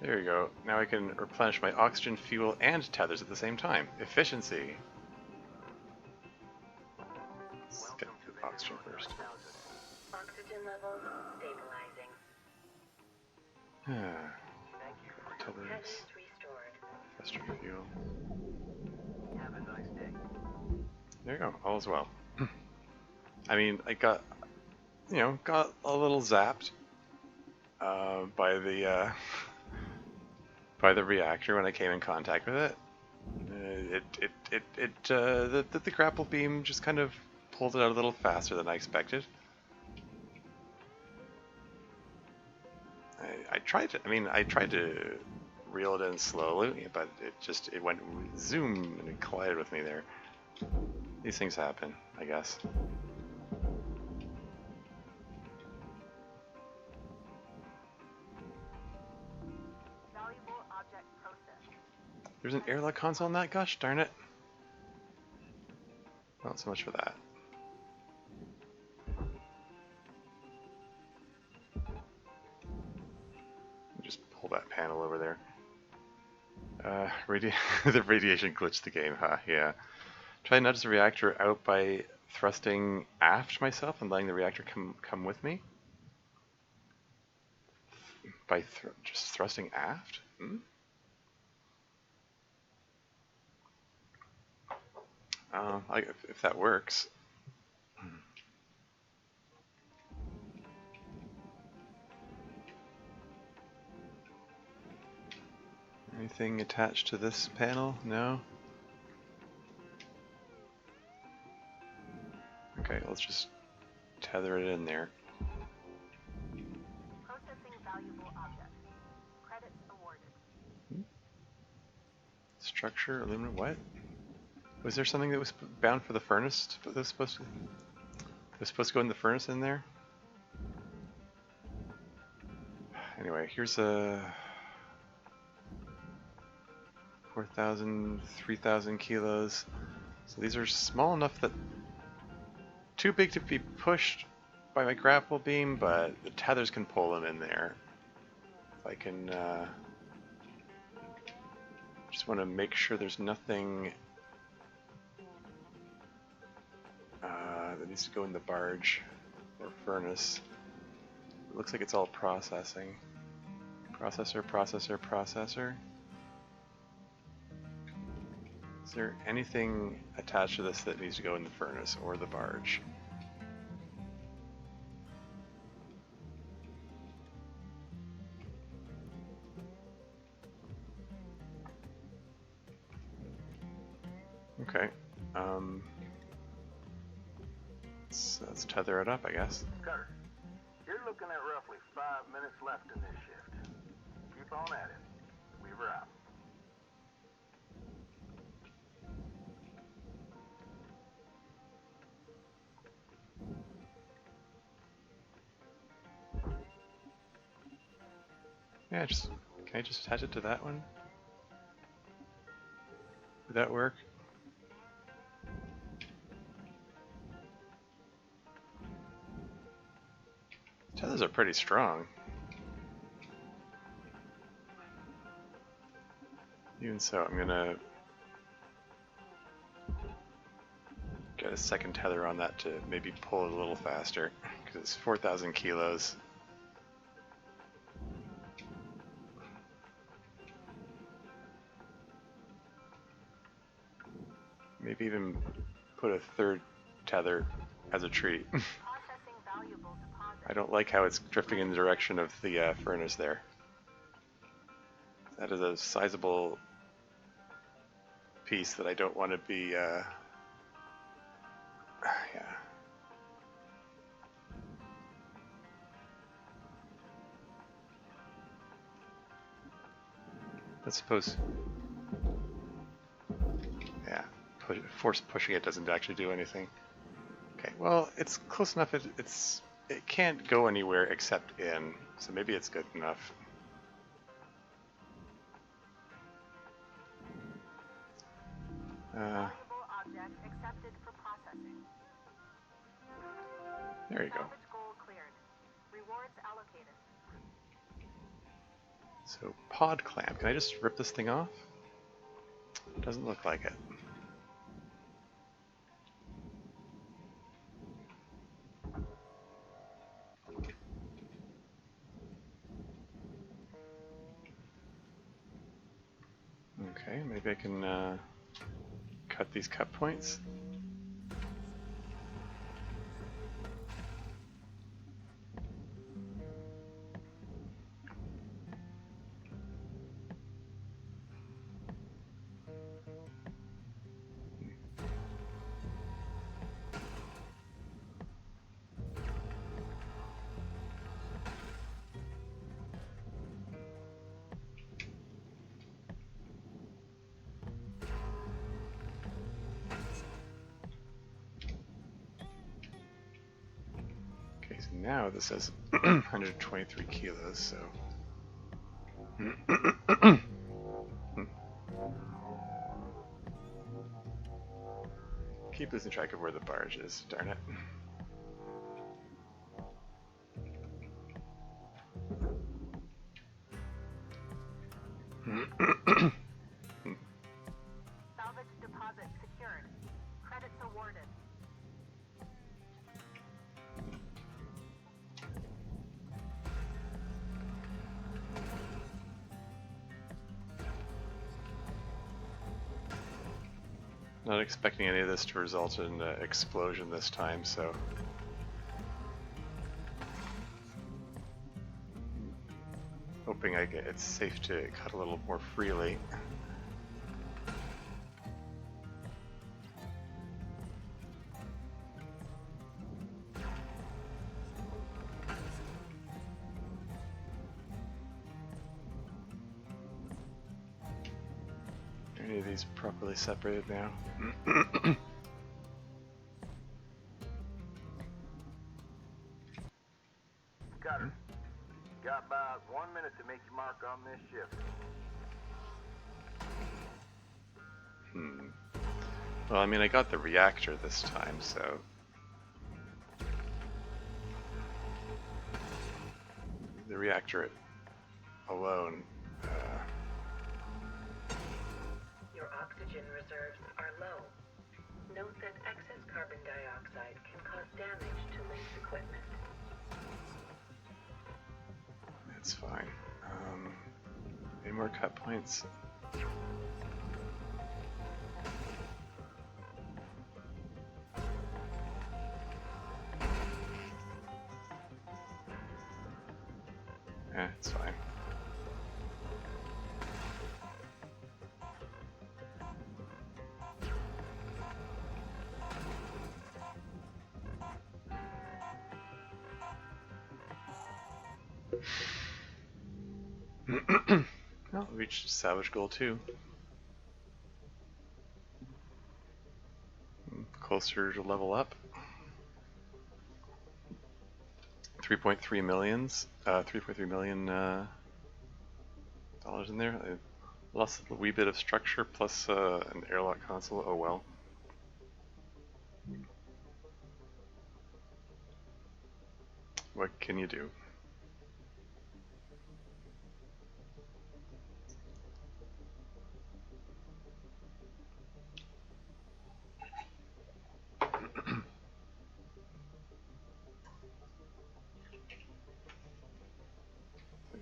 There you go. Now I can replenish my oxygen, fuel, and tethers at the same time. Efficiency. Let's get the oxygen first. Oxygen levels stabilizing. Thank you for your Tethers, Tethers restored. extra fuel. Have a nice day. There you go. All is well. I mean, I got, got a little zapped by the by the reactor when I came in contact with it. The grapple beam just kind of pulled it out a little faster than I expected. I tried to reel it in slowly, but it went zoom and it collided with me there. These things happen, I guess. Valuable object processed. There's an airlock console on that? Gosh darn it. Not so much for that. Just pull that panel over there. The radiation glitched the game, huh? Yeah. Try to nudge the reactor out by thrusting aft myself and letting the reactor come with me. By just thrusting aft? Hmm? If that works. Anything attached to this panel? No? Okay, let's just tether it in there. Processing valuable object. Credits awarded. Structure, aluminum, what? Was there something that was bound for the furnace? That was supposed to go in the furnace in there? Anyway, here's a 4,000, 3,000 kilos. So these are small enough that too big to be pushed by my grapple beam, but the tethers can pull them in there. If I can just want to make sure there's nothing that needs to go in the barge or furnace. It looks like it's all processing. Processor, processor, processor. Is there anything attached to this that needs to go in the furnace or the barge? Okay. Let's tether it up, I guess. Cutter, you're looking at roughly 5 minutes left in this shift. Keep on at it. Weaver out. Yeah, can I just attach it to that one? Would that work? Tethers are pretty strong. Even so, I'm gonna get a second tether on that to maybe pull it a little faster, because it's 4,000 kilos. Maybe even put a third tether as a treat. Processing valuable deposit. I don't like how it's drifting in the direction of the furnace there. That is a sizable piece that I don't want to be, yeah. Let's suppose, yeah, force pushing it doesn't actually do anything. Okay, well, it's close enough. It can't go anywhere except in, so maybe it's good enough. Valuable object accepted for processing. There you go. Salvage goal cleared. Rewards allocated. So, pod clamp. Can I just rip this thing off? Doesn't look like it. Okay, maybe I can cut these cut points. Okay, so now this says 123 kilos, so... Keep losing track of where the barge is, darn it. Salvage deposit secured. Credits awarded. Not expecting any of this to result in an explosion this time, so... Hoping it's safe to cut a little more freely. Are any of these properly separated now? Got her. Got about 1 minute to make your mark on this ship. Well, I mean, I got the reactor this time, so... The reactor alone... Your oxygen reserves are low. Note that excess carbon dioxide can cause damage to Link's equipment. That's fine. Any more cut points? It's fine. Well, reached salvage goal 2. Closer to level up. 3.3 million dollars in there. I lost a wee bit of structure plus an airlock console. Oh well. What can you do?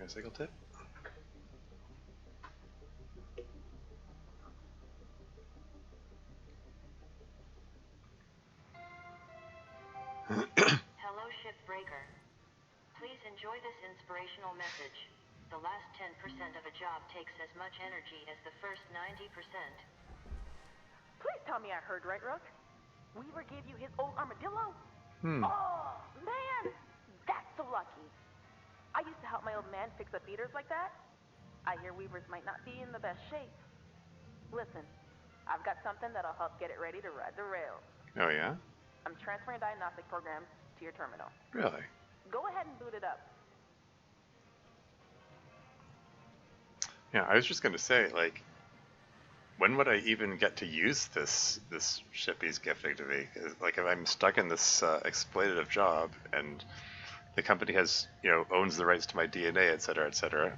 Cycle tip. Hello, Shipbreaker. Please enjoy this inspirational message. The last 10% of a job takes as much energy as the first 90%. Please tell me I heard right, Rook. Weaver gave you his old armadillo? Hmm. Oh, man! That's so lucky. I used to help my old man fix up beaters like that. I hear Weavers might not be in the best shape. Listen, I've got something that'll help get it ready to ride the rails. Oh, yeah? I'm transferring diagnostic programs to your terminal. Really? Go ahead and boot it up. Yeah, I was just going to say, like, when would I even get to use this Shippy's gifting to me? 'Cause, like, if I'm stuck in this exploitative job and the company has, owns the rights to my DNA, et cetera, et cetera.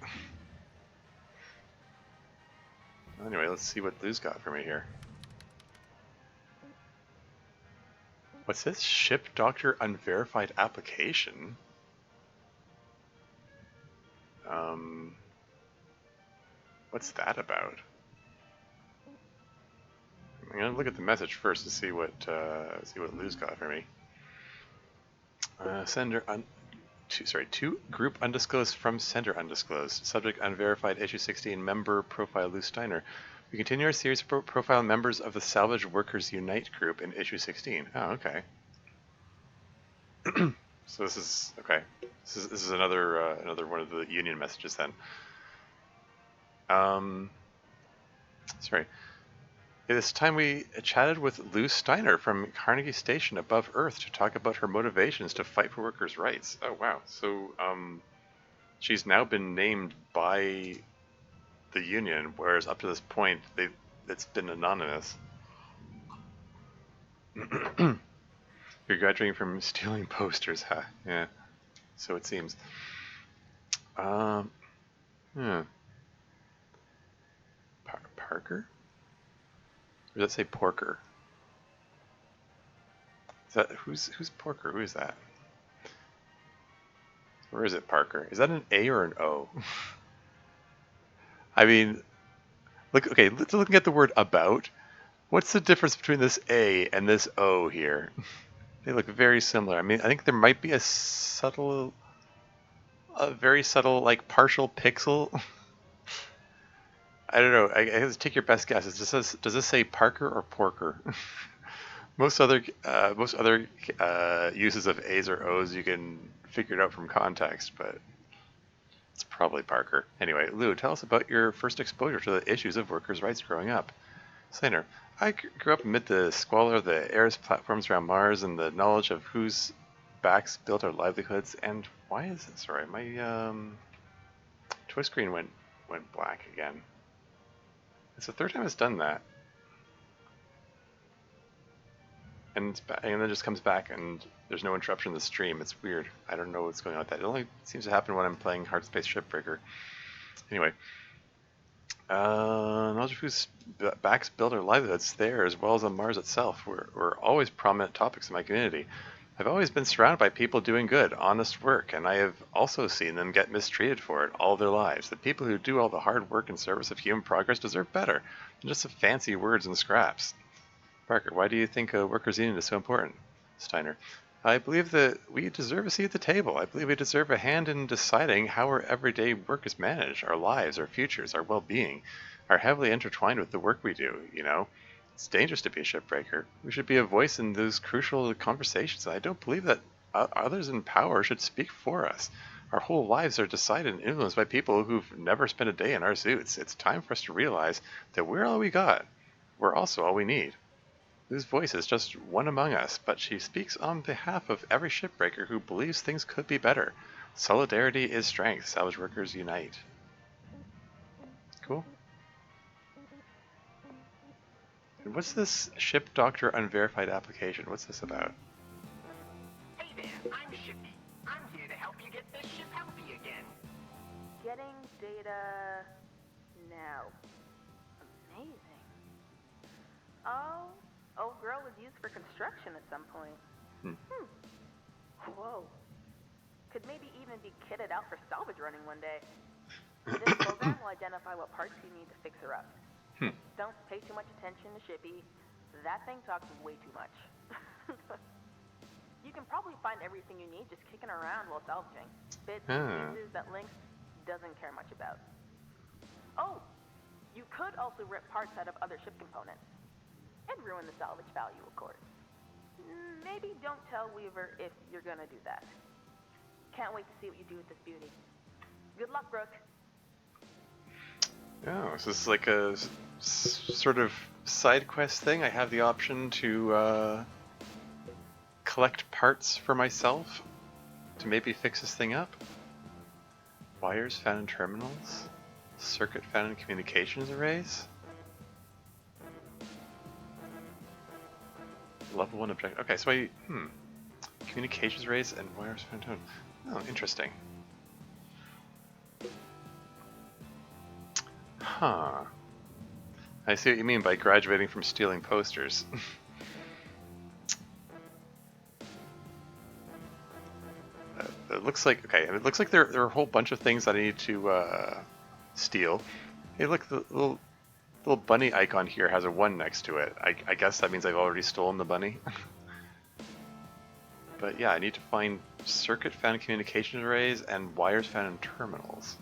Anyway, let's see what Lou's got for me here. What's this? Ship Doctor Unverified Application? What's that about? I'm gonna look at the message first to see what Lou's got for me. To group undisclosed from sender undisclosed. Subject unverified issue 16 member profile Lou Steiner. We continue our series of profile members of the Salvage Workers Unite group in issue 16. Oh, okay. So this is okay. This is another one of the union messages then. Sorry. This time we chatted with Lou Steiner from Carnegie Station above Earth to talk about her motivations to fight for workers' rights. Oh wow! So she's now been named by the union, whereas up to this point it's been anonymous. You're graduating from stealing posters, huh? Yeah. So it seems. Parker? Or does that say Porker? Is that who's Porker? Who is that? Where is it, Parker? Is that an A or an O? I mean, looking at the word about. What's the difference between this A and this O here? They look very similar. I mean, I think there might be a very subtle, like, partial pixel. I don't know. I guess take your best guesses. Does this say Parker or Porker? Most other uses of A's or O's you can figure it out from context, but it's probably Parker. Anyway, Lou, tell us about your first exposure to the issues of workers' rights growing up. Steiner, I grew up amid the squalor of the air's platforms around Mars and the knowledge of whose backs built our livelihoods. And why is it? Sorry, my choice screen went black again. It's the third time it's done that. And then it just comes back and there's no interruption in the stream. It's weird. I don't know what's going on with that. It only seems to happen when I'm playing Hardspace Shipbreaker. Anyway. Knowledge of whose backs build our livelihoods there as well as on Mars itself were always prominent topics in my community. I've always been surrounded by people doing good, honest work, and I have also seen them get mistreated for it all their lives. The people who do all the hard work in service of human progress deserve better than just the fancy words and scraps. Parker, why do you think a workers' union is so important? Steiner, I believe that we deserve a seat at the table. I believe we deserve a hand in deciding how our everyday work is managed. Our lives, our futures, our well-being are heavily intertwined with the work we do, It's dangerous to be a shipbreaker. We should be a voice in those crucial conversations. I don't believe that others in power should speak for us. Our whole lives are decided and influenced by people who've never spent a day in our suits. It's time for us to realize that we're all we got. We're also all we need. Lou's voice is just one among us, but she speaks on behalf of every shipbreaker who believes things could be better. Solidarity is strength. Salvage workers unite. Cool. And what's this Ship Doctor Unverified Application? What's this about? Hey there, I'm Shippy. I'm here to help you get this ship healthy again. Getting data now. Amazing. Oh, old girl was used for construction at some point. Whoa. Could maybe even be kitted out for salvage running one day. This program will identify what parts you need to fix her up. Don't pay too much attention to Shippy. That thing talks way too much. You can probably probably find everything you need just kicking around while salvaging. Bits Ah. and pieces that Lynx doesn't care much about. Oh, you could also rip parts out of other ship components. And ruin the salvage value, of course. Maybe don't tell Weaver if you're gonna do that. Can't wait to see what you do with this beauty. Good luck, Brooke. Oh, so this is like a sort of side quest thing. I have the option to collect parts for myself to maybe fix this thing up. Wires found in terminals. Circuit found in communications arrays. Level 1 objective. Okay, so communications arrays and wires found in terminals. Oh, interesting. Huh. I see what you mean by graduating from stealing posters. It looks like, okay, it looks like there are a whole bunch of things that I need to steal. Hey, look, the little bunny icon here has a 1 next to it. I guess that means I've already stolen the bunny. But yeah, I need to find circuit found in communication arrays and wires found in terminals.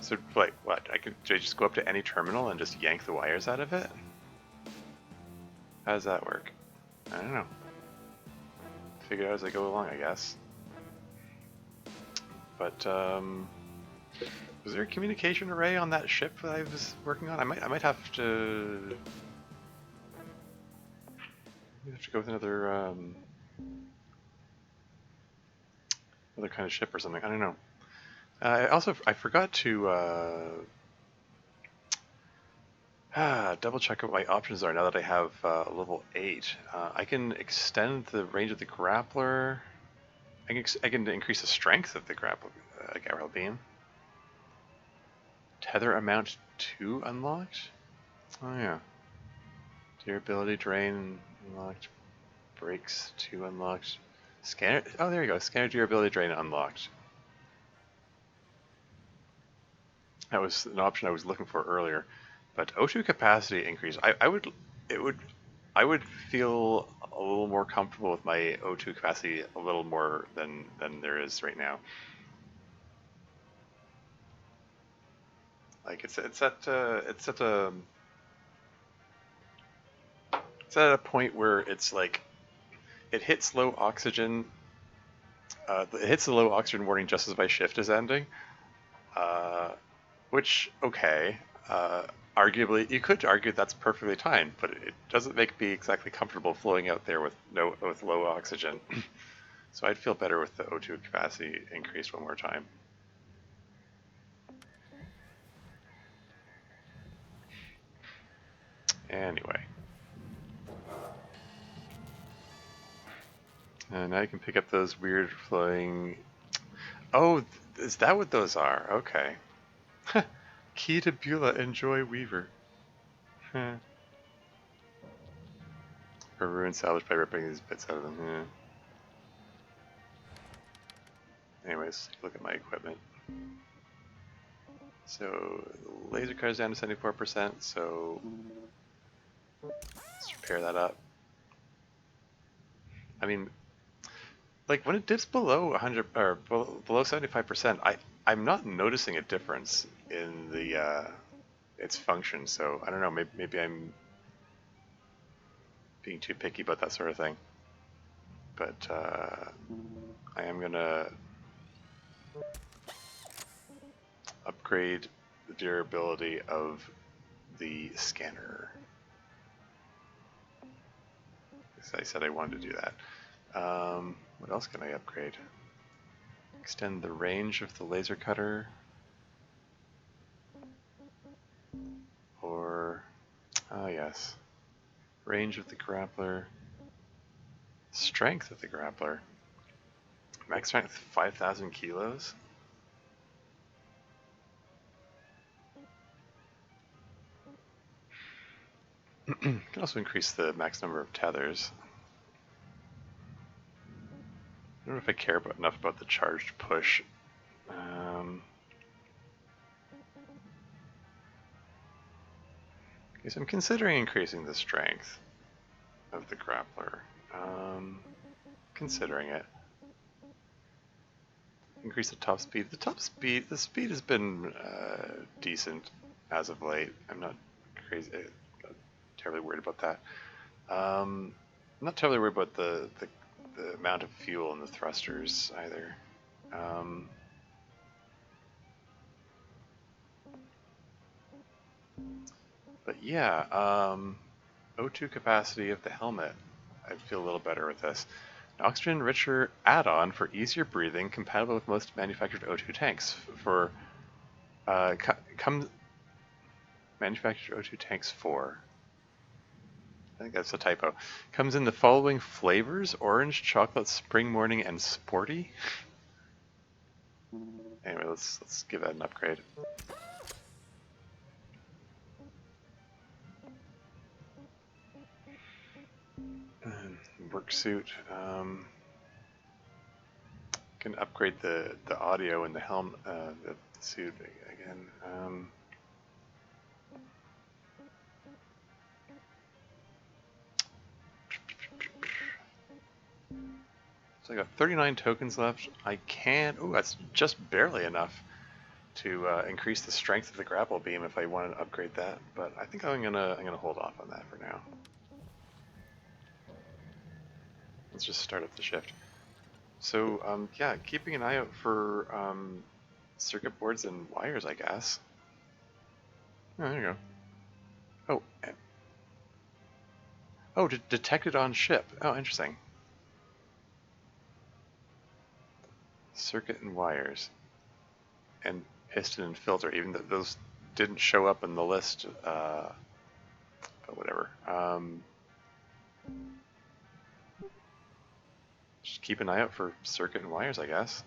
So, like, what? Should I just go up to any terminal and just yank the wires out of it? How does that work? I don't know. Figure it out as I go along, I guess. But, was there a communication array on that ship that I was working on? I might have to... go with another, other kind of ship or something. I don't know. I forgot to double check what my options are now that I have level 8. I can extend the range of the grappler. I can increase the strength of the grapple beam. Tether amount 2 unlocked? Oh yeah. Durability drain unlocked. Brakes 2 unlocked. Scanner, oh there you go, scanner durability drain unlocked. That was an option I was looking for earlier. But O2 capacity increase, I would feel a little more comfortable with my O2 capacity a little more than there is right now. Like it's at a point where it's like it hits low oxygen. It hits the low oxygen warning just as my shift is ending. Which, okay, arguably, you could argue that's perfectly timed, but it doesn't make me exactly comfortable floating out there with low oxygen. So I'd feel better with the O2 capacity increased one more time. Anyway. And now you can pick up those weird flowing... Oh, is that what those are? Okay. Key to Beulah, enjoy Weaver. Or ruin salvage by ripping these bits out of them. Anyways, look at my equipment. So, laser card is down to 74%, so let's repair that up. I mean, like when it dips below 100 or below 75%, I'm not noticing a difference in the its function. So I don't know. Maybe I'm being too picky about that sort of thing. But I am gonna upgrade the durability of the scanner. Because I said I wanted to do that. What else can I upgrade? Extend the range of the laser cutter. Or, oh yes, range of the grappler. Strength of the grappler. Max strength 5,000 kilos. Can also increase the max number of tethers. I don't know if I care enough about the charged push. Okay, so I'm considering increasing the strength of the grappler. considering it. Increase the top speed. The speed has been decent as of late. I'm not crazy, not terribly worried about that. I'm not terribly worried about the amount of fuel in the thrusters either. But yeah, O2 capacity of the helmet. I feel a little better with this. An oxygen-richer add-on for easier breathing, compatible with most manufactured O2 tanks. For manufactured O2 tanks 4. I think that's a typo. Comes in the following flavors: orange, chocolate, spring morning, and sporty. Anyway, let's give that an upgrade. Work suit. Can upgrade the audio in the helm, the suit again. So I got 39 tokens left. I can. Ooh, that's just barely enough to increase the strength of the grapple beam if I want to upgrade that. But I think I'm gonna hold off on that for now. Let's just start up the shift. So yeah, keeping an eye out for circuit boards and wires, I guess. Oh, there you go. Oh, detected on ship. Oh, interesting. Circuit and wires. And piston and filter, even though those didn't show up in the list, but whatever. Just keep an eye out for circuit and wires, I guess.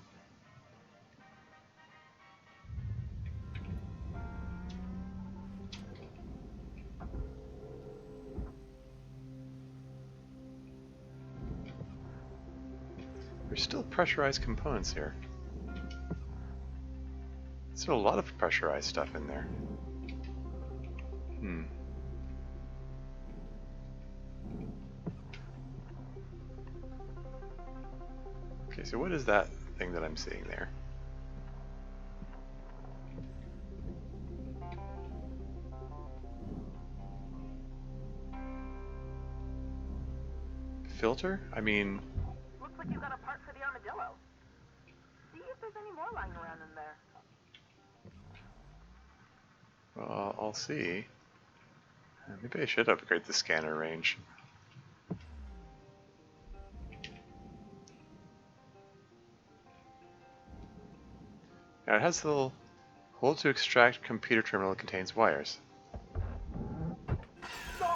There's still pressurized components here. Still a lot of pressurized stuff in there. Okay, so what is that thing that I'm seeing there? Filter? I mean... Looks like you got a part for the armadillo. See if there's any more lying around in there. Well, I'll see. Maybe I should upgrade the scanner range. Now it has the little hole to extract computer terminal that contains wires. Electrical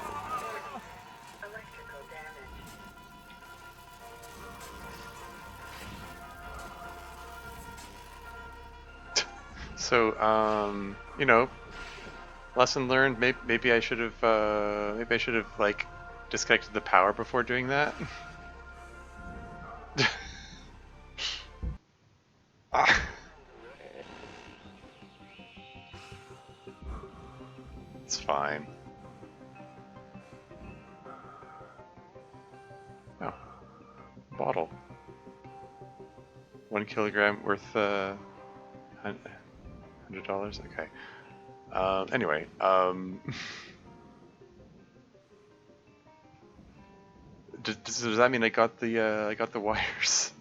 damage. So, you know, lesson learned. Maybe I should have like disconnected the power before doing that. Ah. It's fine. Oh, bottle. 1 kilogram worth $100. Okay. Anyway, does that mean I got the wires?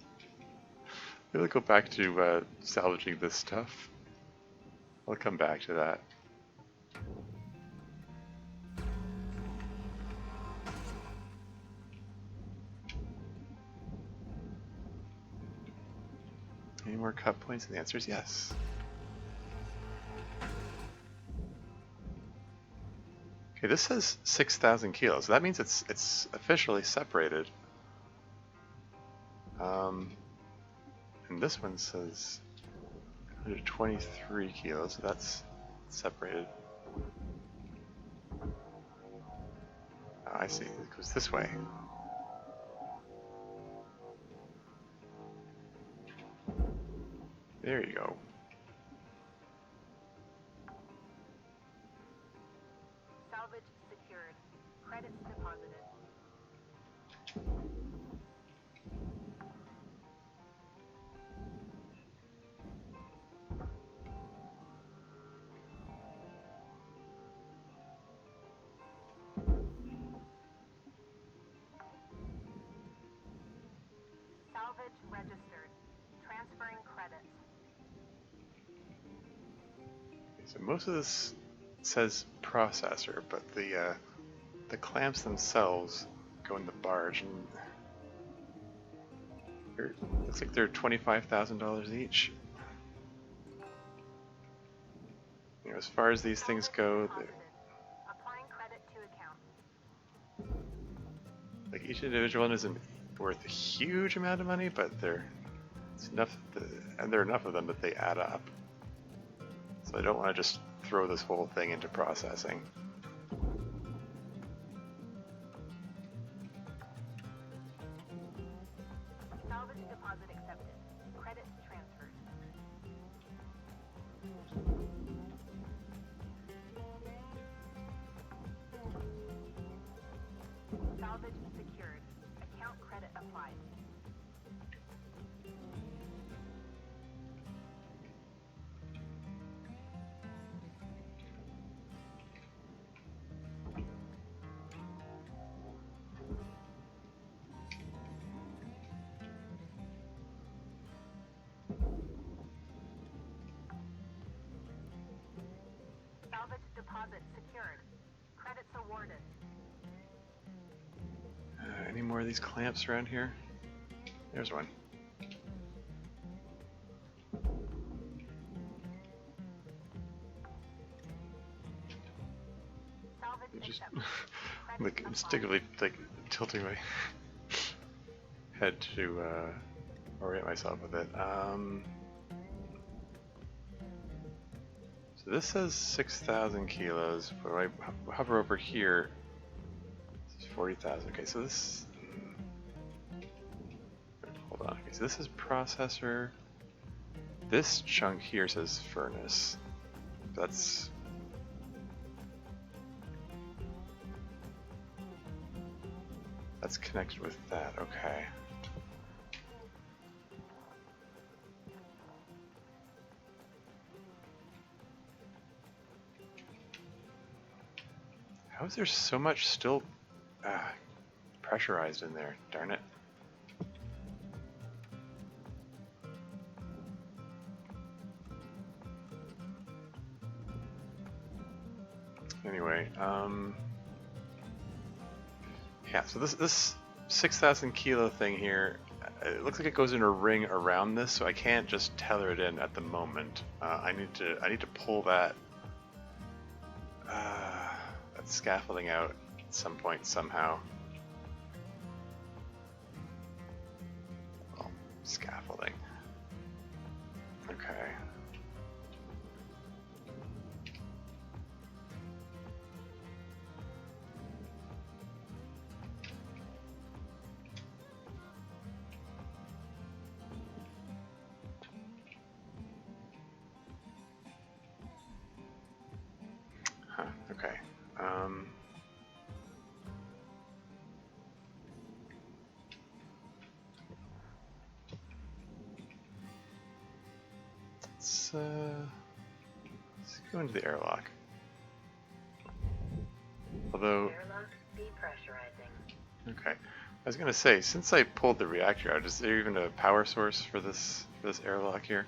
Maybe I'll go back to salvaging this stuff. I'll come back to that. Any more cut points? And the answer is yes. Okay, this says 6,000 kilos. So that means it's officially separated. And this one says 123 kilos. So that's separated. Oh, I see. It goes this way. There you go. Salvage secured. Credits deposited. Salvage registered. Transferring credits. So most of this says processor, but the clamps themselves go in the barge, and looks like they're $25,000 each. You know, as far as these things go, Applying credit to account. like each individual one isn't worth a huge amount of money, but it's enough, and there are enough of them that they add up. So I don't want to just throw this whole thing into processing. Salvage deposit accepted. Credits transferred. Salvage secured. Account credit applied. Salvage deposit secured. Credits awarded. Any more of these clamps around here? There's one. Salvage Just accepted. like Credits instinctively like tilting my head to orient myself with it. So this says 6,000 kilos, but when I hover over here, this is 40,000. Okay, so this. Hold on. Okay, so this is processor. This chunk here says furnace. That's. That's connected with that. Okay. How is there so much still pressurized in there? Darn it. Anyway, yeah, so this 6,000 kilo thing here, it looks like it goes in a ring around this, so I can't just tether it in at the moment. I need to pull that scaffolding out at some point somehow. Well, scaffolding. Okay. Huh, okay. Let's go into the airlock. Although, Airlock depressurizing. okay, I was gonna say, since I pulled the reactor out, is there even a power source for this airlock here?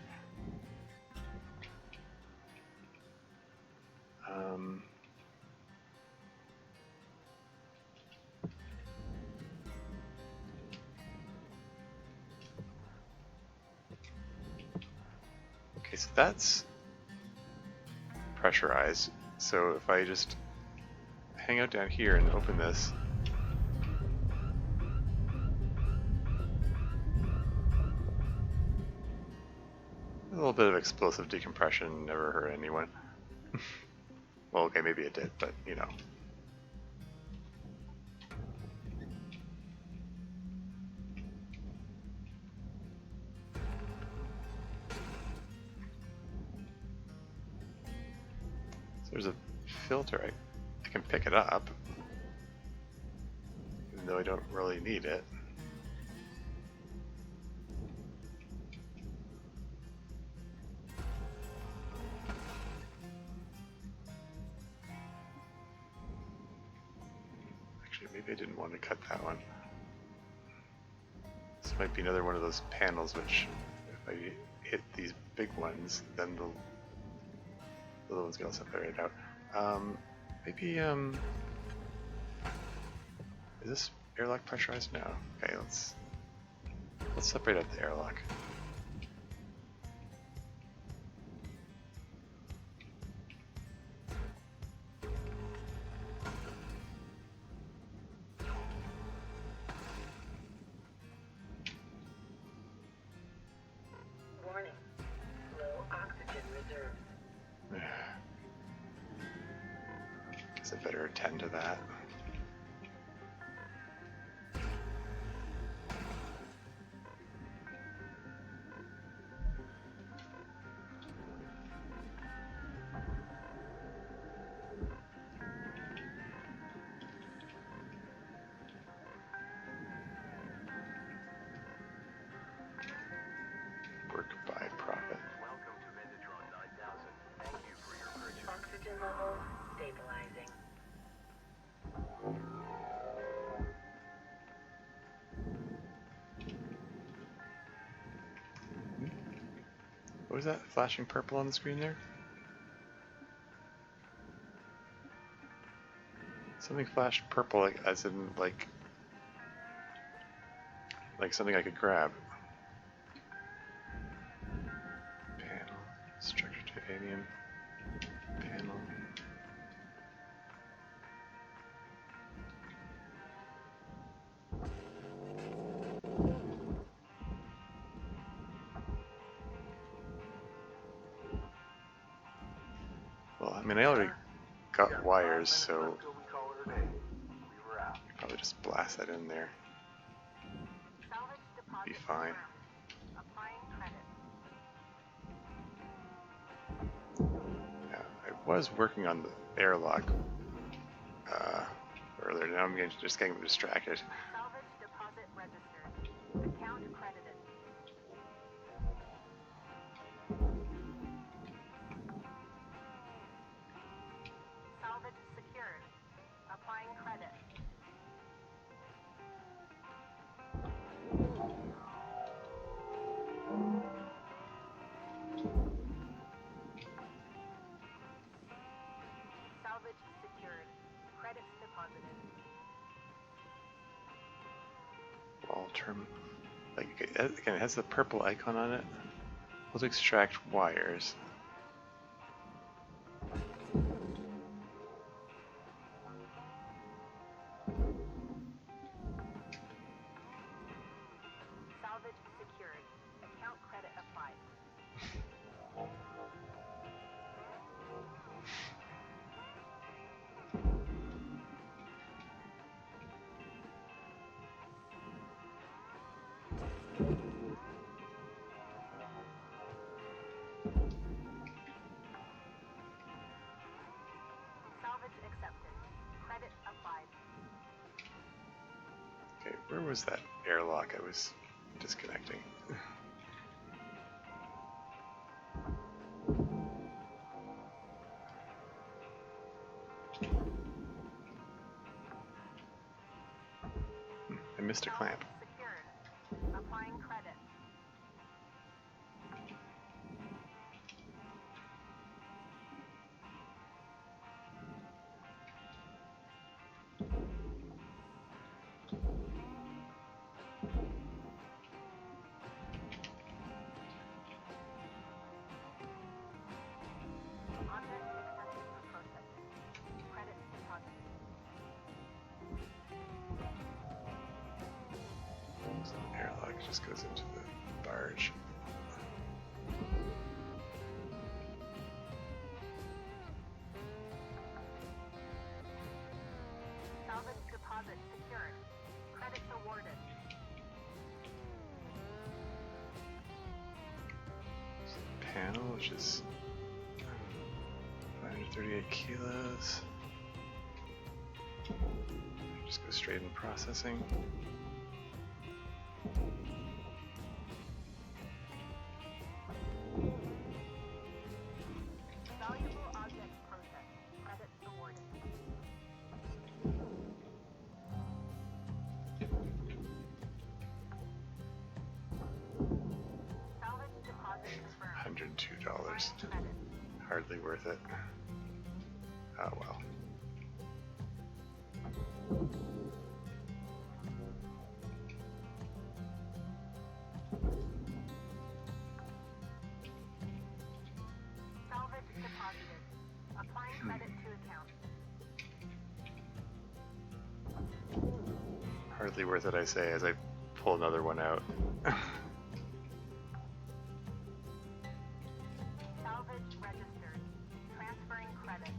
Okay, so that's pressurized. So if I just hang out down here and open this, a little bit of explosive decompression never hurt anyone. Well, okay, maybe it did, but you know. So there's a filter. I can pick it up, even though I don't really need it. Maybe I didn't want to cut that one. So might be another one of those panels which, if I hit these big ones, then the little ones get all separated out. Maybe, is this airlock pressurized? No. Okay, let's separate out the airlock. Warning. Low oxygen reserves. Guess I better attend to that. Work by profit. Welcome to Vendatron 9000. Thank you for your purchase. Oxygen levels stabilizing. What was that flashing purple on the screen there? Something flashed purple, like as in like something I could grab. Panel, structured titanium, panel. Well, I mean, I already got wires, so Until we call it a day. We were out. probably just blast that in there. Salvage deposit Be fine. confirmed. Applying credit. Yeah, I was working on the airlock earlier. Now I'm just getting distracted. Salvage deposit registered. Account credited. Salvage secured. Applying credit. Salvage secured. Credits deposited. Wall term. Like again, it has the purple icon on it. Let's extract wires. Salvage secured. Account credit applied. Salvage accepted. Credit applied. Okay, where was that airlock I was disconnecting? I missed a clamp. Salvage secured. Applying credit. Object accepted for processing. Credits deposited. So the airlock just goes into the barge. Salvage deposit secured. Credits awarded. So the panel, which is 538 kilos. Just go straight in processing. Valuable objects processed. Credits awarded. $50. Hardly worth it. Oh well. Salvage deposited. Applying credit to account. Hardly worth it, I say, as I pull another one out. Salvage registered. Transferring credit.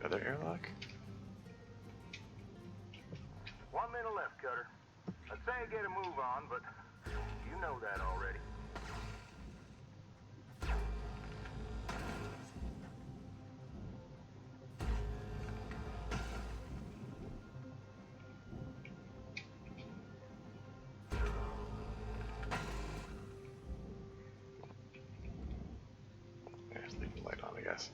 Another airlock? 1 minute left, Cutter. I'd say get a move on, but you know that already. Yeah, just leave the light on, I guess.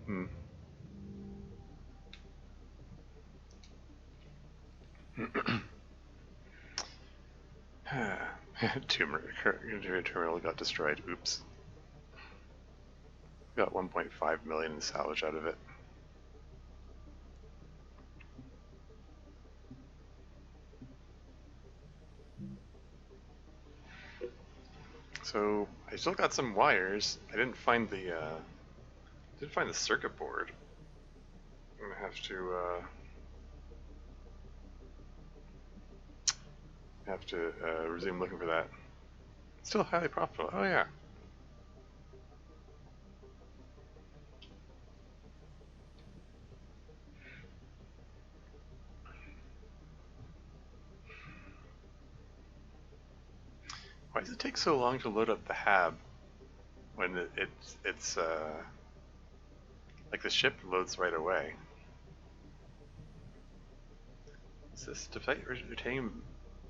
Hmm. Terminal got destroyed. Oops. Got 1.5 million in salvage out of it. So I still got some wires. I didn't find the circuit board. I'm gonna have to resume looking for that. Still highly profitable. Oh yeah. Why does it take so long to load up the hab when it's like the ship loads right away? Is this despite retaining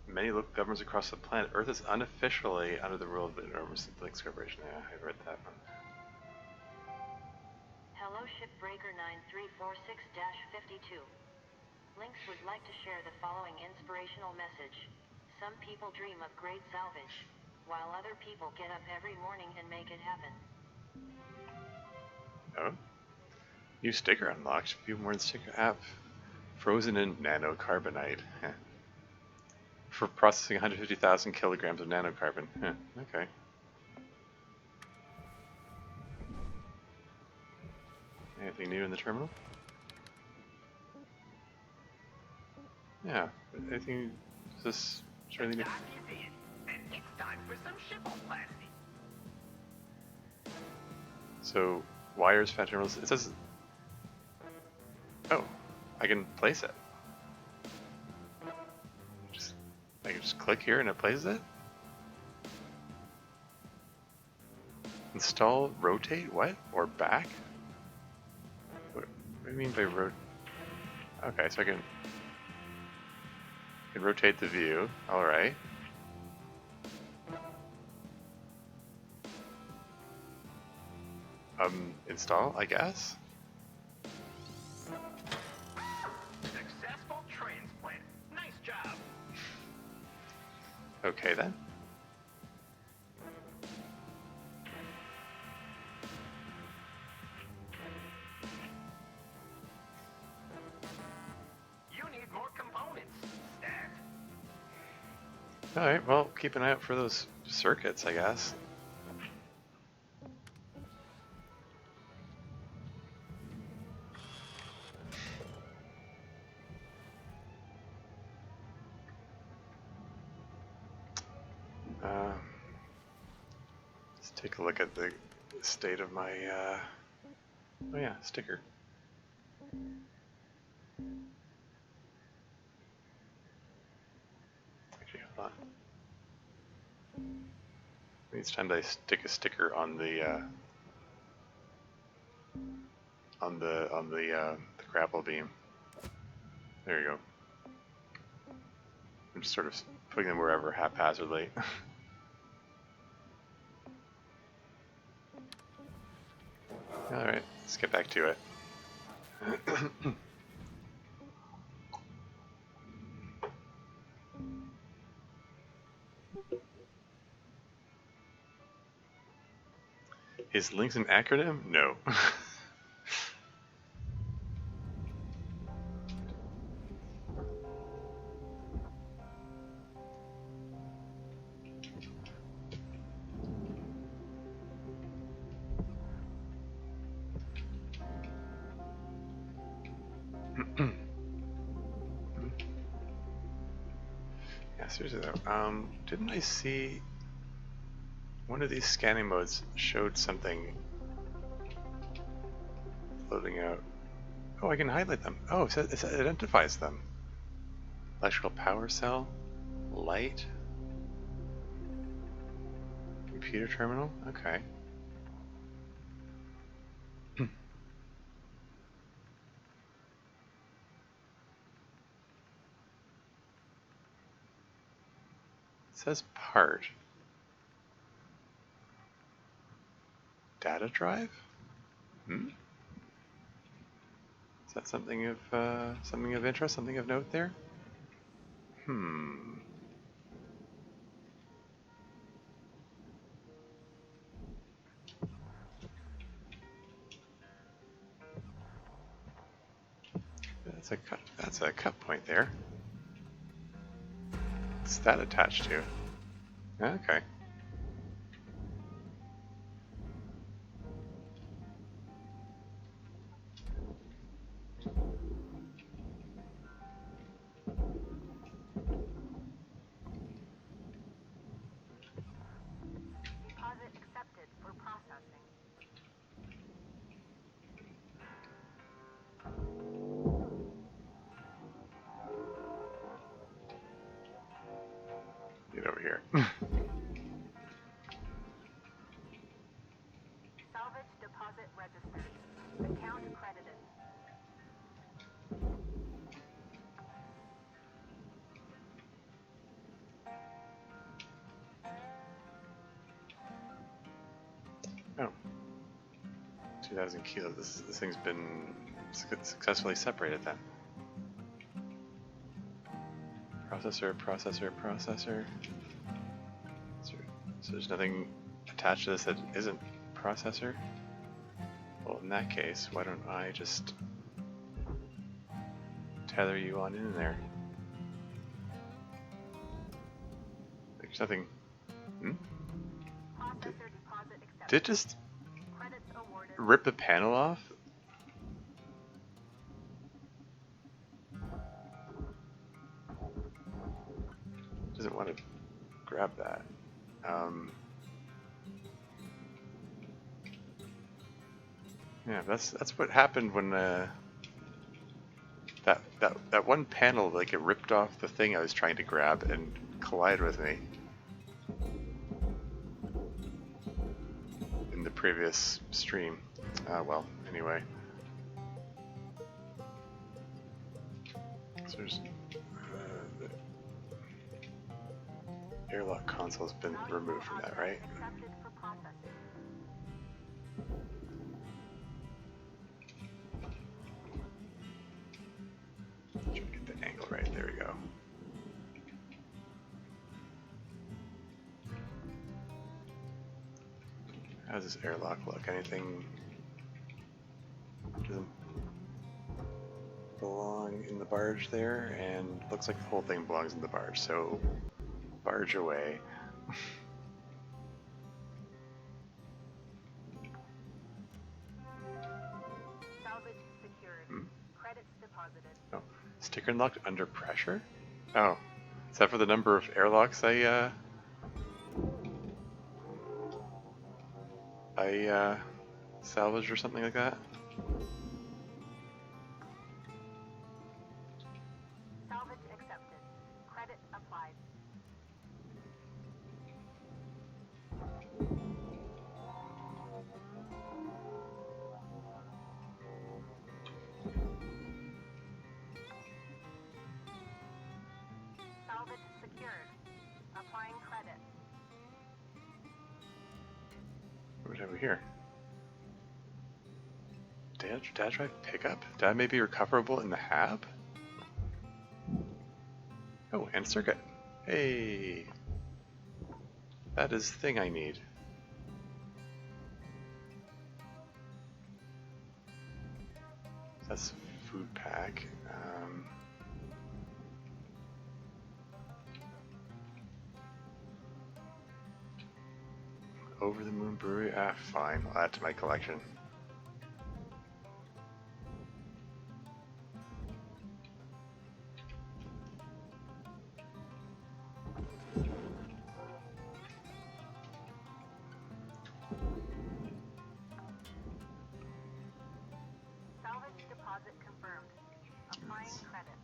many local governments across the planet, Earth is unofficially under the rule of the enormous Links Corporation. Yeah, I read that one. Hello, Shipbreaker 9346-52. Lynx would like to share the following inspirational message. Some people dream of great salvage, while other people get up every morning and make it happen. Oh? New sticker unlocked. View more than sticker app. Frozen in nanocarbonite. Heh. For processing 150,000 kilograms of nanocarbon. Heh. Okay. Anything new in the terminal? Yeah. Anything? Is this anything new? Dock is in, and it's time for some shipoplasty. So wires, fat terminals. It says. Oh, I can place it. I can just click here and it places it. Install, rotate, what? Or back? What do you mean by rotate? Okay, so I can rotate the view. All right. Install, I guess. Successful transplant. Nice job. Okay then. You need more components. Stat. Alright, well, keep an eye out for those circuits, I guess. take a look at the state of my, oh yeah, sticker. Actually, hold on. Maybe it's time that I stick a sticker on the, the grapple beam. There you go. I'm just sort of putting them wherever haphazardly. Alright, let's get back to it. Is Link's an acronym? No. Yeah, seriously though, didn't I see one of these scanning modes showed something floating out? Oh, I can highlight them. Oh, it identifies them. Electrical power cell, light, computer terminal. Okay. It says part. Data drive? Hmm? Is that something of interest, something of note there? Hmm. That's a cut point there. What's that attached to? Okay. Deposit accepted for processing. Get over here. Salvage deposit registered. Account credited. Oh. 2,000 kilos. This thing's been successfully separated then. Processor. So there's nothing attached to this that isn't processor? Well, in that case, why don't I just tether you on in there? There's nothing. Hmm? Processor deposit accepted. Did it just Credits awarded. rip the panel off? Doesn't want to grab that. Yeah, that's what happened when that one panel, like, it ripped off the thing I was trying to grab and collided with me in the previous stream. Well, anyway. So there's the airlock console's been removed from that, right? Accepted for processing. Try to get the angle right. There we go. How does this airlock look? Anything doesn't belong in the barge there, and looks like the whole thing belongs in the barge. So barge away. Salvage secured. Credits deposited. Oh, sticker unlocked under pressure? Oh, is that for the number of airlocks I I salvaged or something like that. Salvage accepted. Credit applied. Salvage secured. Applying credit. What have we here? Data drive pickup? Data may be recoverable in the hab? Oh, and circuit. Hey! That is the thing I need. That's food pack. Over the Moon Brewery? Ah, fine. I'll add to my collection. Salvage deposit confirmed. Applying credit.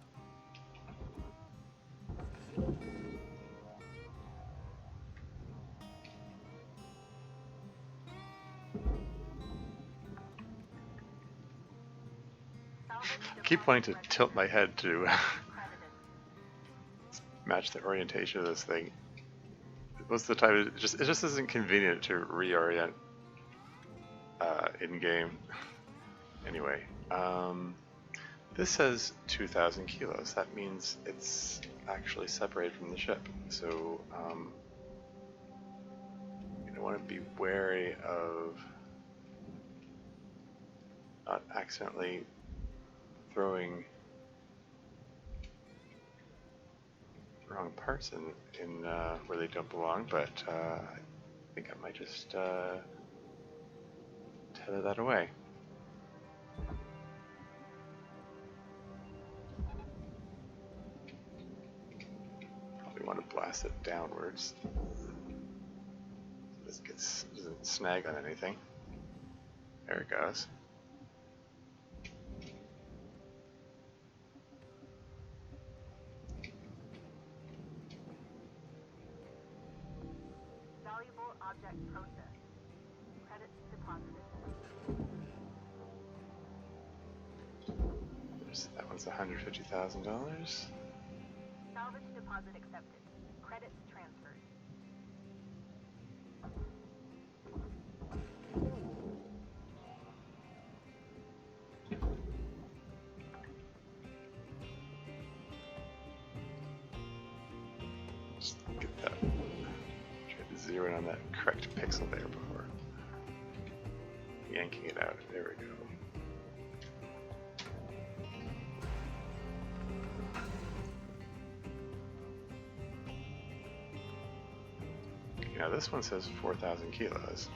I keep wanting to tilt my head to match the orientation of this thing. Most of the time, it just isn't convenient to reorient in game. Anyway, this says 2,000 kilos. That means it's actually separated from the ship. So I want to be wary of not accidentally throwing wrong parts in where they don't belong, but I think I might just tether that away. Probably want to blast it downwards. So this doesn't snag on anything. There it goes. Valuable object processed. Credits deposited. That one's $150,000. Salvage deposit accepted. Credits transferred. Just get that. Try to zero in on that correct pixel there before yanking it out. There we go. Now this one says 4,000 kilos.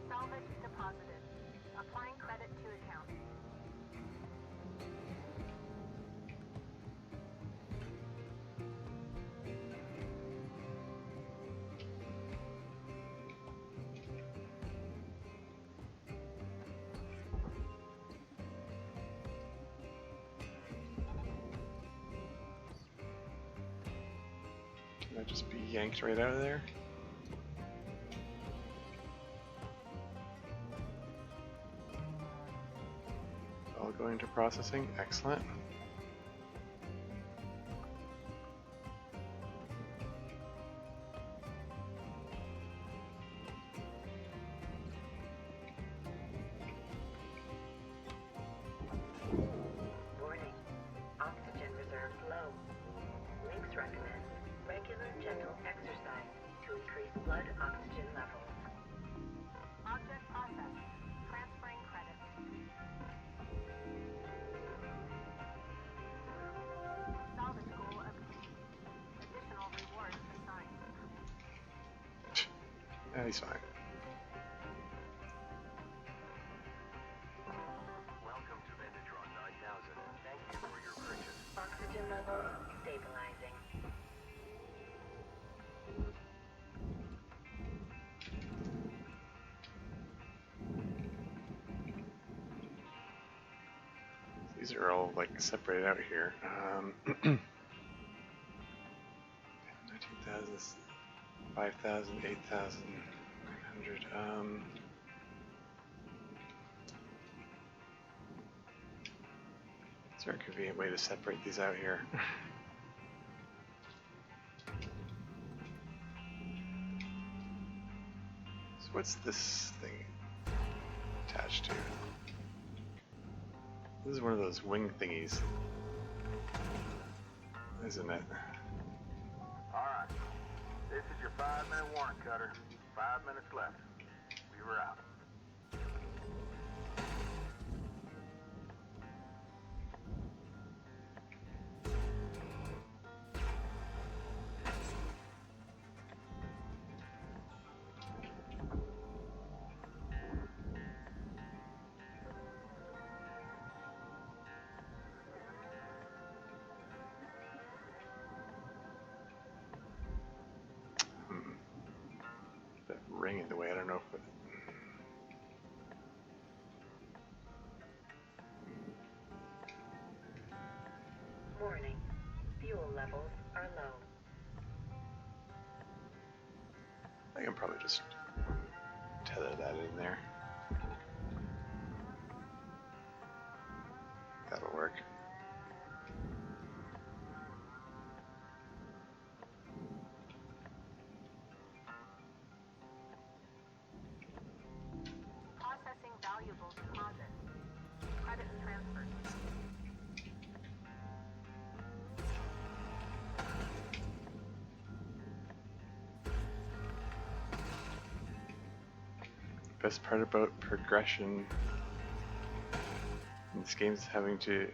Salvage deposited. Applying credit to account. Can that just be yanked right out of there? All going to processing. Excellent. Warning. Oxygen reserves low. Links recommend regular gentle exercise to increase blood oxygen levels. Object processed. Transferring credit. Salvage goal obtained. Additional rewards assigned. He's fine. Welcome to Vendatron 9000. These are all like separated out here. 19,000, 5,000, 8,000, 900. Is there a convenient way to separate these out here? So what's this thing attached to? This is one of those wing thingies, isn't it? Alright. This is your 5-minute warning, Cutter. 5 minutes left. We were out. That ring in the way, I don't know if it... Warning. Fuel levels are low. I can probably just tether that in there. That'll work. Processing valuable deposits. Credits transferred. Best part about progression in this game is having to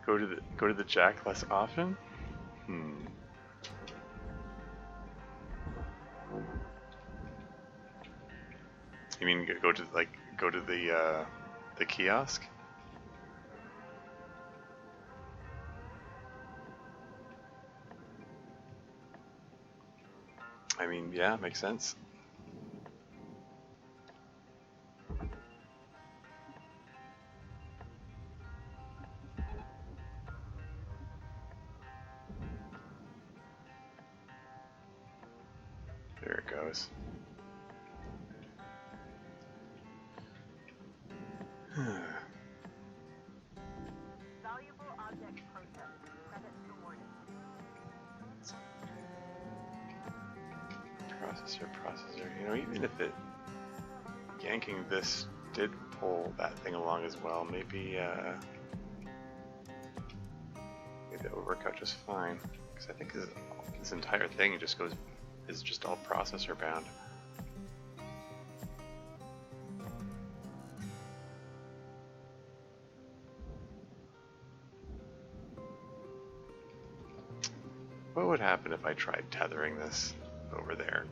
go to the jack less often. You mean go to the kiosk? I mean, yeah, makes sense. There it goes. Valuable object processed. Credits awarded. Processor. You know, even if it yanking this did pull that thing along as well, maybe it would work out just fine. Because I think this entire thing is just all processor bound. What would happen if I tried tethering this over there?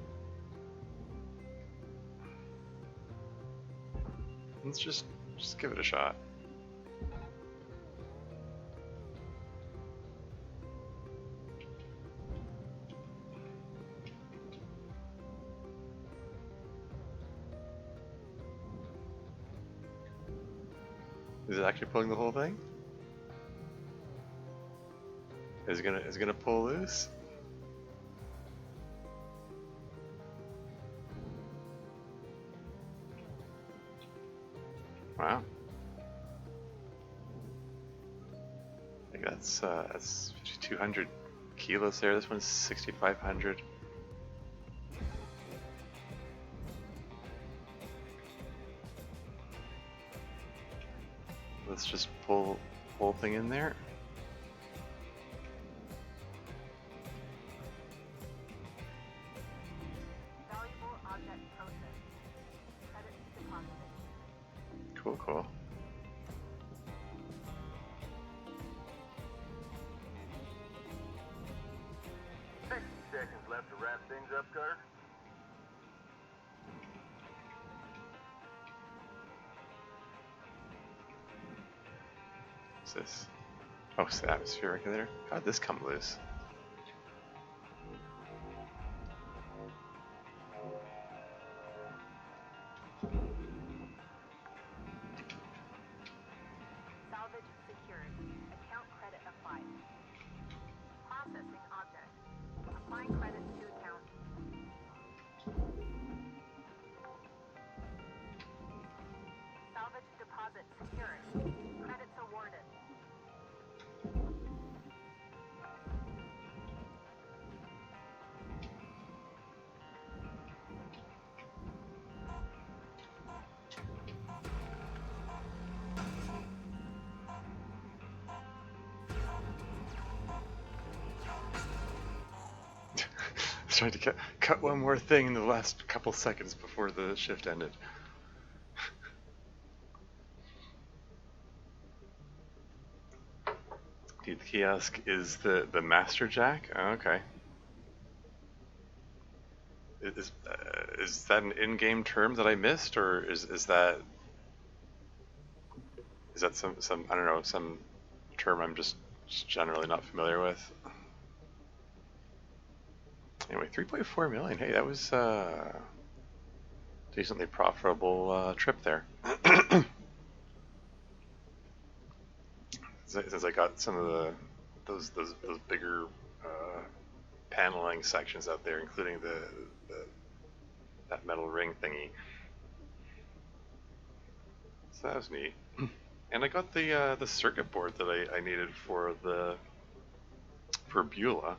Let's just give it a shot. Is it actually pulling the whole thing? Is it gonna pull loose? Wow. I think that's 5,200 kilos there. This one's 6,500. Let's just pull the whole thing in there. Valuable object processed. Credits deposited. Cool. 60 seconds left to wrap things up, Cutter. What's this? Oh, it's the atmosphere regulator. How'd this come loose? Salvage deposit secured. Credits awarded. I was trying to cut one more thing in the last couple seconds before the shift ended. The kiosk is the master jack? Oh, okay. Is that an in-game term that I missed, or is that some I don't know, some term I'm just generally not familiar with? Anyway, 3.4 million. Hey, that was decently profitable trip there. Since I got some of those bigger paneling sections out there, including that metal ring thingy. So that was neat. And I got the circuit board that I needed for Beulah.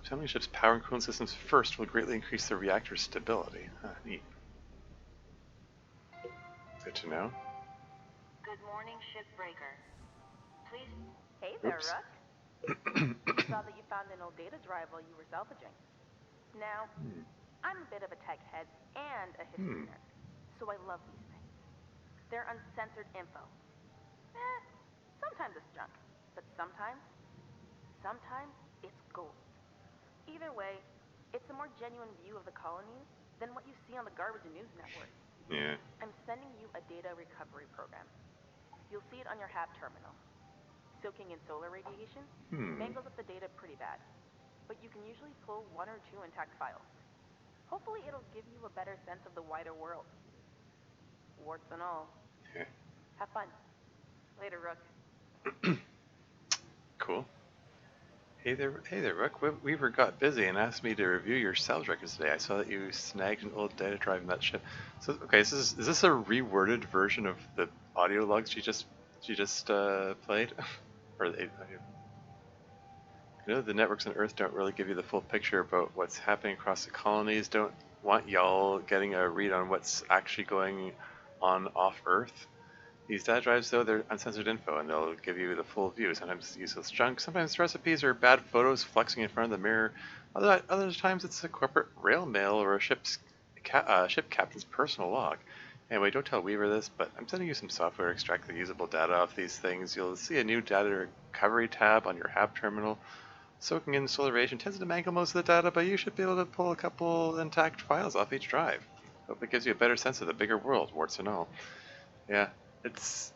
Telling the ship's power and coolant systems first will greatly increase the reactor's stability. Neat. Good to know. Good morning, Shipbreaker. Please. Hey there, Oops. Ruck. Saw that you found an old data drive while you were salvaging. Now, I'm a bit of a tech head and a history nerd, so I love these things. They're uncensored info. Sometimes it's junk, but sometimes it's gold. Either way, it's a more genuine view of the colonies than what you see on the garbage news network. Yeah. I'm sending you a data recovery program. You'll see it on your HAB terminal. Soaking in solar radiation mangles up the data pretty bad, but you can usually pull one or two intact files. Hopefully it'll give you a better sense of the wider world. Warts and all. Okay. Have fun. Later, Rook. Cool. Hey there, Rook. Weaver got busy and asked me to review your salvage records today. I saw that you snagged an old data drive in that ship. So, okay, is this a reworded version of the audio logs she just played? Or I know the networks on Earth don't really give you the full picture about what's happening across the colonies. Don't want y'all getting a read on what's actually going on off Earth. These data drives, though, they're uncensored info, and they'll give you the full view. Sometimes it's useless junk, sometimes recipes or bad photos flexing in front of the mirror. Other times it's a corporate rail mail or a ship captain's personal log. Anyway, don't tell Weaver this, but I'm sending you some software to extract the usable data off these things. You'll see a new data recovery tab on your HAB terminal. Soaking in solar radiation tends to mangle most of the data, but you should be able to pull a couple intact files off each drive. Hope it gives you a better sense of the bigger world, warts and all. Yeah. It's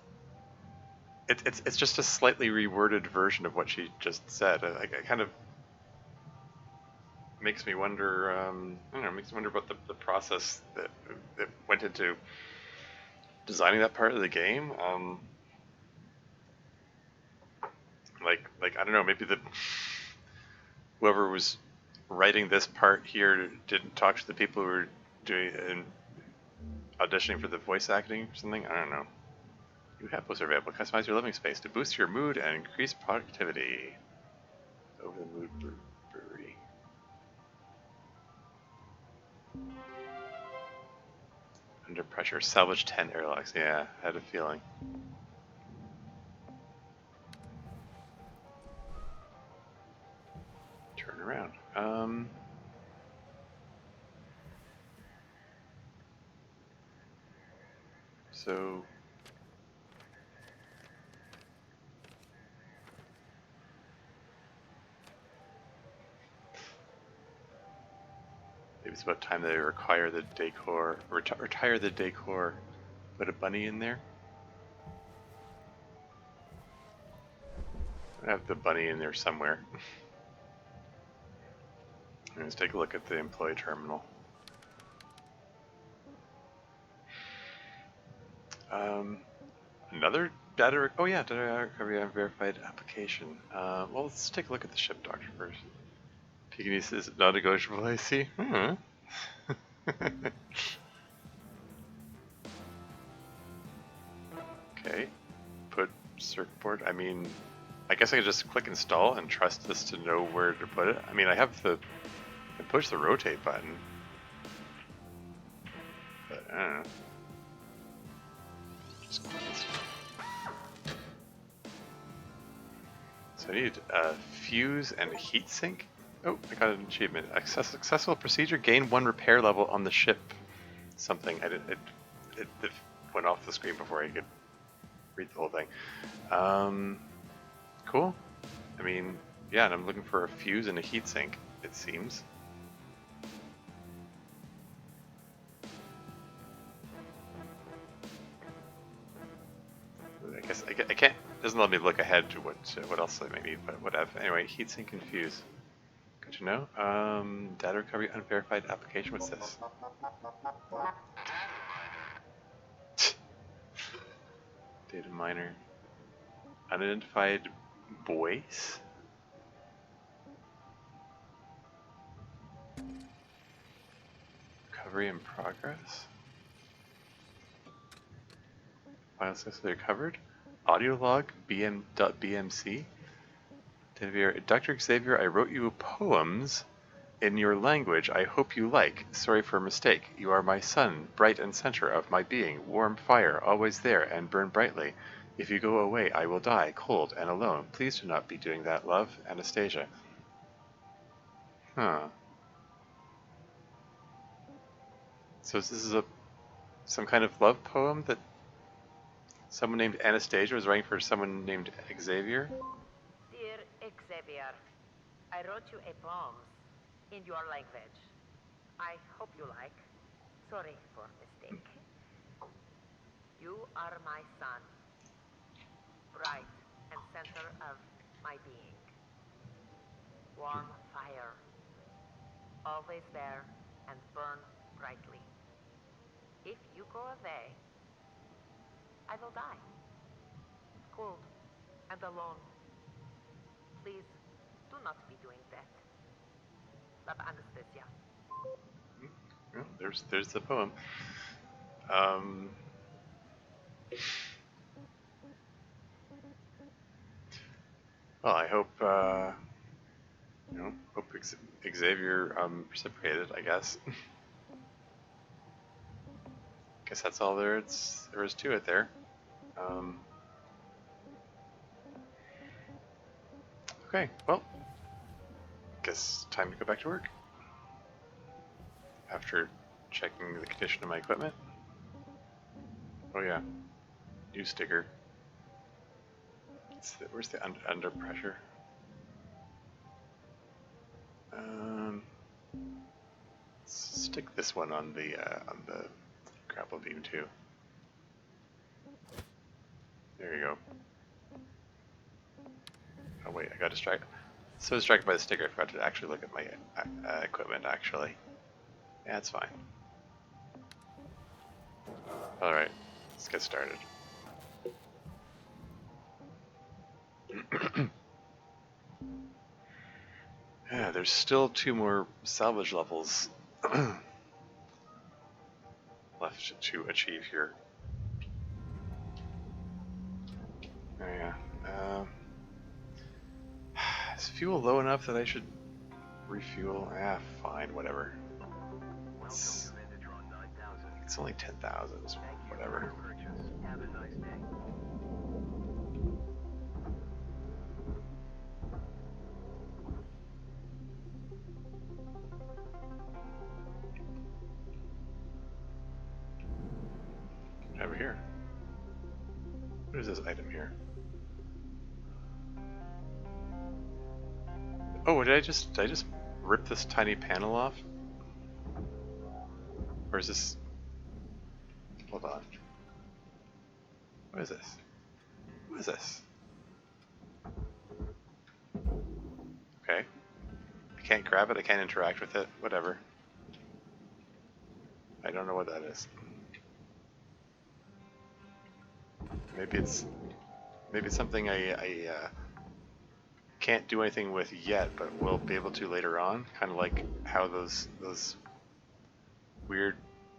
just a slightly reworded version of what she just said. It kind of makes me wonder. I don't know. Makes me wonder about the process that went into designing that part of the game. Like I don't know. Maybe whoever was writing this part here didn't talk to the people who were doing auditioning for the voice acting or something. I don't know. New HAPOs are available. Customize your living space to boost your mood and increase productivity. Over the Mood Brewery. Under pressure. Salvage 10 airlocks. Yeah, I had a feeling. Turn around. So... maybe it's about time they retire the decor. Put a bunny in there. I have the bunny in there somewhere. Let's take a look at the employee terminal. Another data recovery on verified application. Well, let's take a look at the ship doctor first. Pickiness is non-negotiable, I see. Okay, put circuit board. I mean, I guess I could just click install and trust this to know where to put it. I mean, I have the, I push the rotate button, but I don't know. Just click install. So I need a fuse and a heat sink. Oh, I got an achievement. Successful procedure. Gain 1 repair level on the ship. Something. I did. It went off the screen before I could read the whole thing. Cool. I mean, yeah, and I'm looking for a fuse and a heat sink, it seems. I guess I can't. It doesn't let me look ahead to what else I may need, but whatever. Anyway, heat sink and fuse. Good to know. Data recovery unverified application. What's this? Data miner. Unidentified voice. Recovery in progress. File successfully recovered. Audio log bm.bmc. Dr. Xavier, I wrote you poems in your language I hope you like. Sorry for a mistake. You are my sun, bright and center of my being, warm fire, always there and burn brightly. If you go away, I will die, cold and alone. Please do not be doing that, love. Anastasia. Huh. So this is some kind of love poem that someone named Anastasia was writing for someone named Xavier? Dear Xavier, I wrote you a poem in your language. I hope you like. Sorry for mistake. You are my sun, bright and center of my being. Warm fire, always there and burn brightly. If you go away, I will die, cold and alone. Please do not be doing that. Love, Anastasia. Well, there's the poem. Well, I hope hope Xavier reciprocated, I guess. Guess that's all there is to it there. Okay, well, guess time to go back to work. After checking the condition of my equipment. Oh yeah, new sticker. Where's the under pressure? Let's stick this one on the grapple beam too. There you go. Oh wait, I got distracted. So distracted by the sticker, I forgot to actually look at my equipment. Actually, yeah, it's fine. All right, let's get started. Yeah, there's still 2 more salvage levels left to achieve here. Oh yeah. Is fuel low enough that I should refuel? Ah, fine, whatever. It's only 10,000, whatever. Have a nice day. Over here. What is this item here? Oh, did I just rip this tiny panel off? Or is this... Hold on. What is this? What is this? Okay. I can't grab it, I can't interact with it, whatever. I don't know what that is. Maybe it's something I can't do anything with yet, but we'll be able to later on. Kind of like how those weird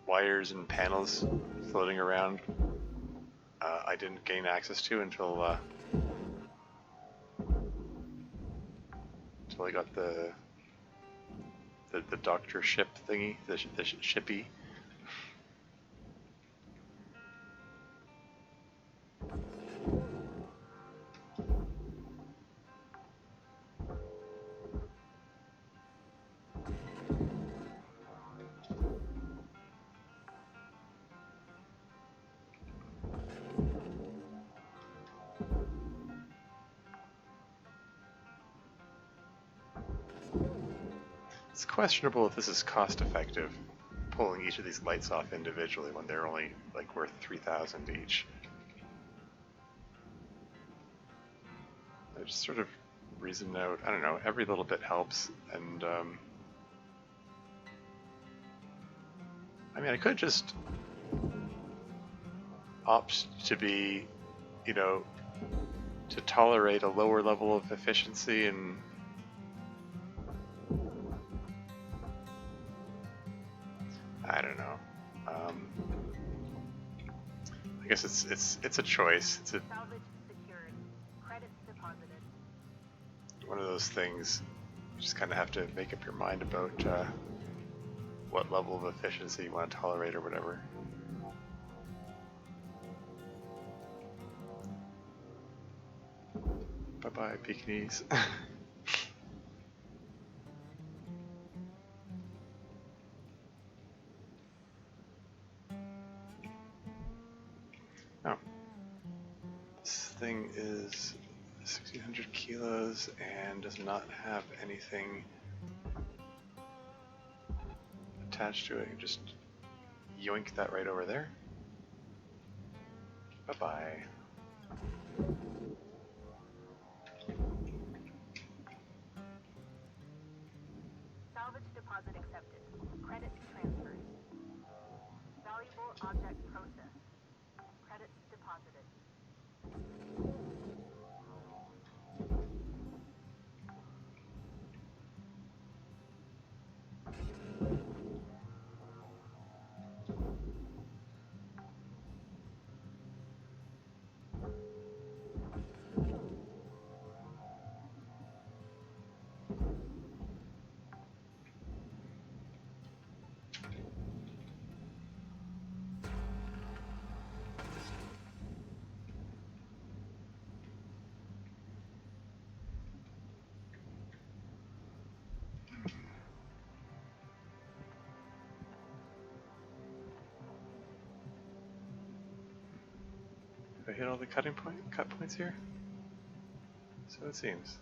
wires and panels floating around I didn't gain access to until I got the doctor ship thingy, the shippy. It's questionable if this is cost effective, pulling each of these lights off individually when they're only like worth 3,000 each. I just sort of reasoned out, I don't know, every little bit helps, and I mean, I could just opt to be, you know, to tolerate a lower level of efficiency and I don't know. I guess it's a choice. It's Salvage secured. Credits deposited. one of those things. You just kind of have to make up your mind about what level of efficiency you want to tolerate or whatever. Bye bye, Pekingese. Oh. This thing is 1,600 kilos and does not have anything attached to it. You just yoink that right over there. Bye bye. Salvage deposit accepted. Credits transferred. Valuable object processed. Credits deposited. Have I hit all the cut points here? So it seems.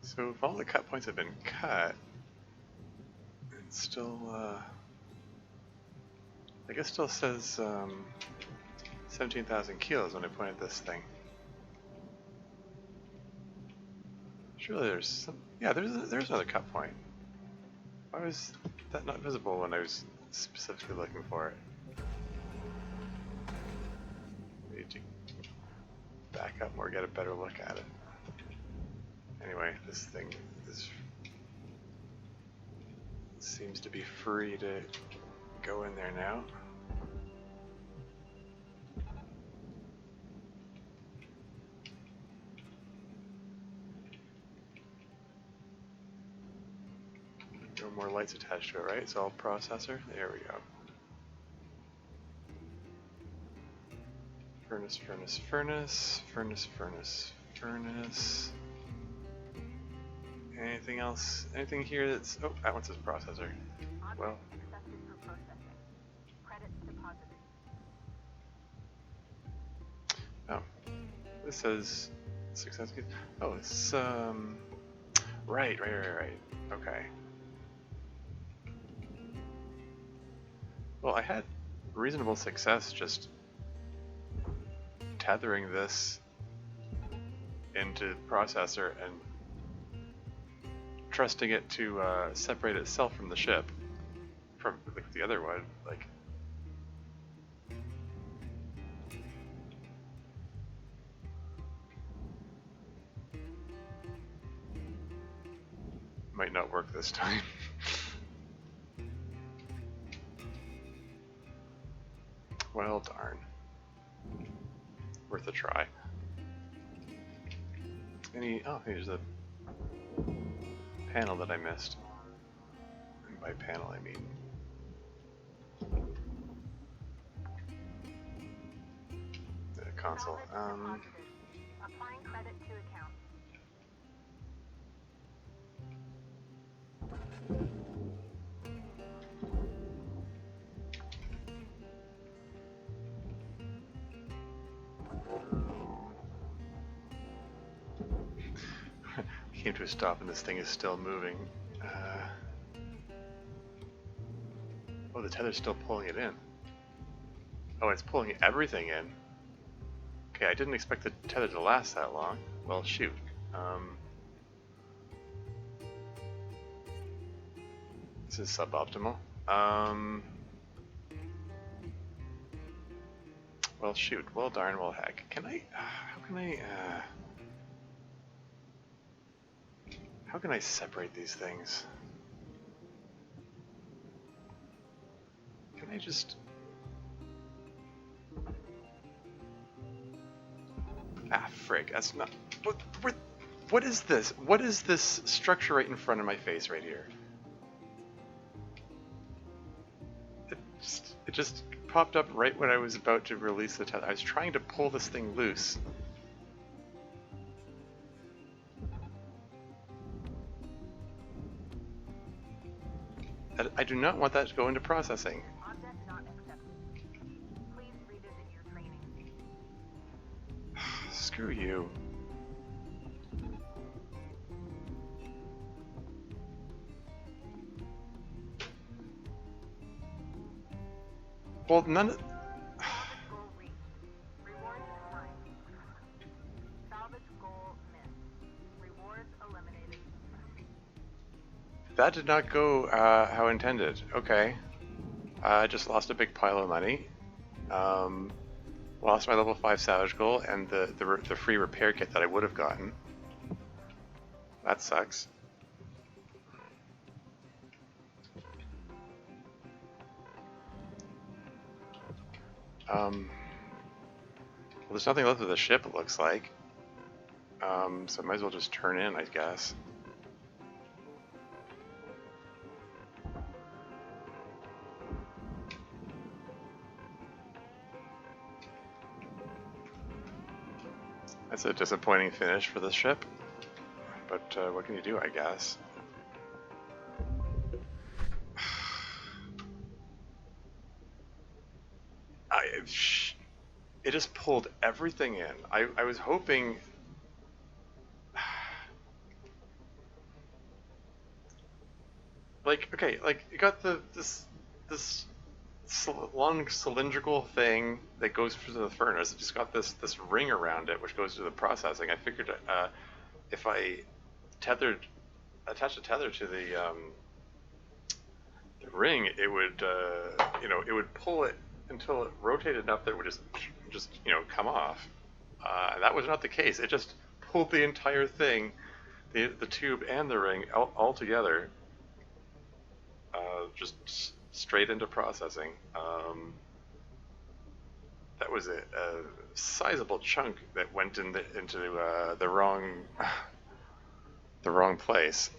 So if all the cut points have been cut, it's still, I guess still says 17,000 kilos when I point at this thing. Surely there's some, yeah, there's another cut point. Why was that not visible when I was specifically looking for it? I need to back up more, get a better look at it. Anyway, this thing seems to be free to go in there now. No more lights attached to it, right? It's all processor. There we go. Furnace, furnace, furnace, furnace, furnace, furnace. Anything else? Anything here that's... Oh, that one says processor. Well. Accepted for processing. Credits deposited. Oh. This says success. Oh, it's right. Okay. Well, I had reasonable success just tethering this into the processor and trusting it to separate itself from the ship, from the other would. Like, might not work this time. Well, darn. Worth a try. Oh, here's the panel that I missed. And by panel, I mean the console. Applying credit to account. Came to a stop and this thing is still moving. Oh, the tether's still pulling it in. Oh, it's pulling everything in. Okay, I didn't expect the tether to last that long. Well, shoot. This is suboptimal. Well, shoot. Well, darn, well, heck. Can I... how can I separate these things? Can I just... Ah, frig. That's not... What is this? What is this structure right in front of my face right here? It just popped up right when I was about to release the tether. I was trying to pull this thing loose. I do not want that to go into processing. Object not accepted. Please revisit your training. Screw you. Well, none of... Goal reached. Rewards assigned. Salvage goal missed. Rewards eliminated. That did not go how intended. Okay. I just lost a big pile of money. Lost my level 5 salvage goal and the free repair kit that I would have gotten. That sucks. Well, there's nothing left of the ship, it looks like. So I might as well just turn in, I guess. That's a disappointing finish for the ship, but what can you do, I guess? It just pulled everything in. I was hoping... Like, okay, like, you got this long cylindrical thing that goes through the furnace. It just got this ring around it, which goes to the processing. I figured if I attached a tether to the ring, it would, it would pull it until it rotated enough that it would just come off. That was not the case. It just pulled the entire thing, the tube and the ring, all together, just straight into processing. That was a sizable chunk that went into the wrong place.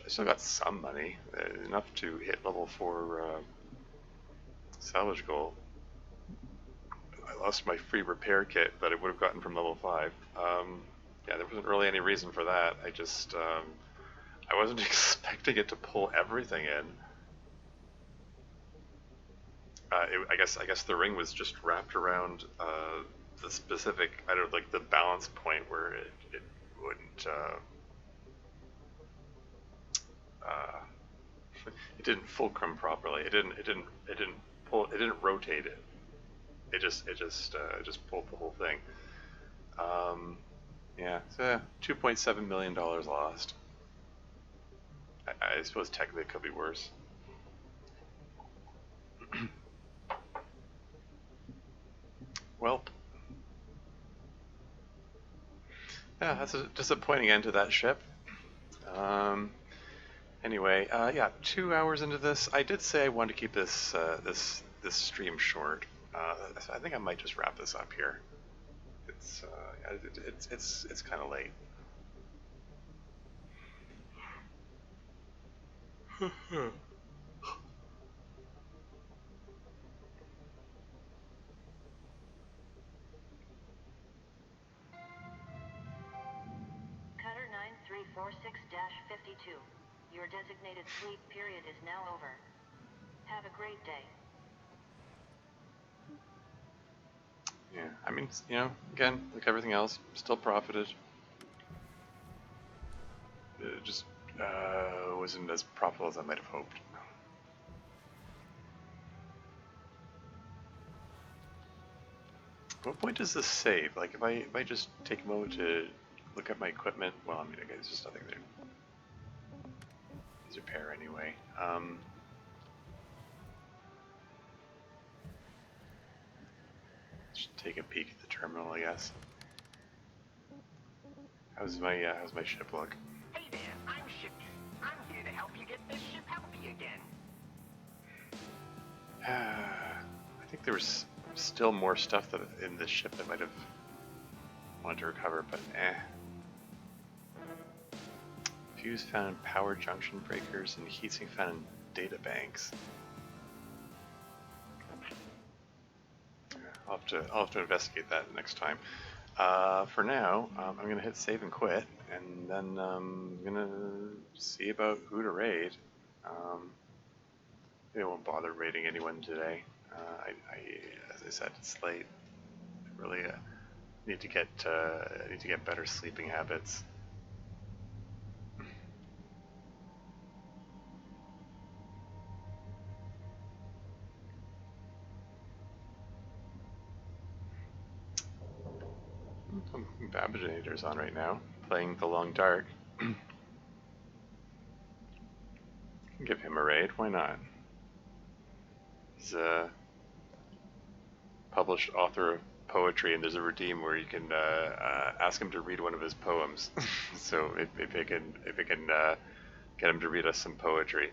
I still got some money, enough to hit level 4 salvage goal. I lost my free repair kit that I would have gotten from level 5. Yeah, there wasn't really any reason for that. I just I wasn't expecting it to pull everything in. I guess the ring was just wrapped around the specific, I don't know, like the balance point where it wouldn't. It didn't fulcrum properly. It didn't pull. It didn't rotate it. It just pulled the whole thing. Yeah, so $2.7 million lost. I suppose technically it could be worse. Well, yeah, that's a disappointing end to that ship. Anyway, yeah, 2 hours into this, I did say I wanted to keep this stream short. So I think I might just wrap this up here. It's kind of late. Cutter 9346-52. Your designated sleep period is now over. Have a great day. Yeah, I mean, you know, again, like everything else, still profited. It just wasn't as profitable as I might have hoped. What point does this save? Like, if I just take a moment to look at my equipment, well, I mean, I guess there's just nothing there. These repair anyway. Just take a peek at the terminal, I guess. How's my ship look? Hey there, I'm Shippy. I'm here to help you get this ship healthy again. I think there was still more stuff that in this ship that might have wanted to recover, but Fuse found in power junction breakers and heatsink found in data banks. I'll have to investigate that next time. For now, I'm gonna hit save and quit, and then I'm gonna see about who to raid. Maybe I won't bother raiding anyone today. As I said, it's late. I really need to get better sleeping habits. Babinator's on right now, playing The Long Dark. Give him a raid, why not? He's a published author of poetry, and there's a redeem where you can ask him to read one of his poems. So if I can get him to read us some poetry.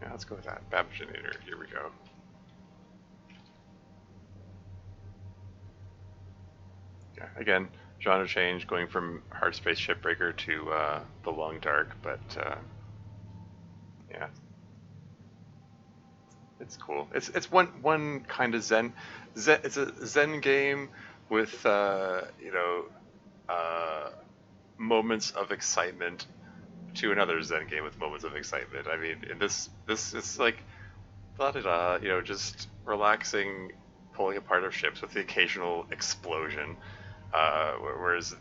Yeah, let's go with that. Babinator, here we go. Yeah, again, genre change, going from Hardspace Shipbreaker to The Long Dark, but yeah, it's cool. It's one kind of zen. It's a zen game with you know, moments of excitement to another zen game with moments of excitement. I mean, in this is like la da da, you know, just relaxing, pulling apart of ships with the occasional explosion. Whereas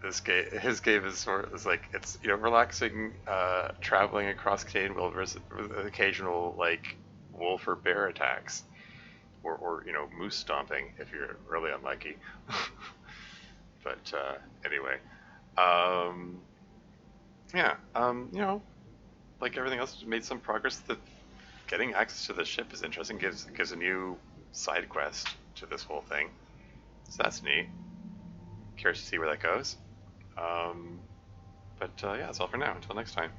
his game is like, it's, you know, relaxing, traveling across Canadian wilderness with occasional like wolf or bear attacks, or you know, moose stomping if you're really unlucky. But anyway, yeah, you know, like everything else, made some progress. The getting access to the ship is interesting. Gives a new side quest to this whole thing, so that's neat. Curious to see where that goes. But yeah, that's all for now. Until next time.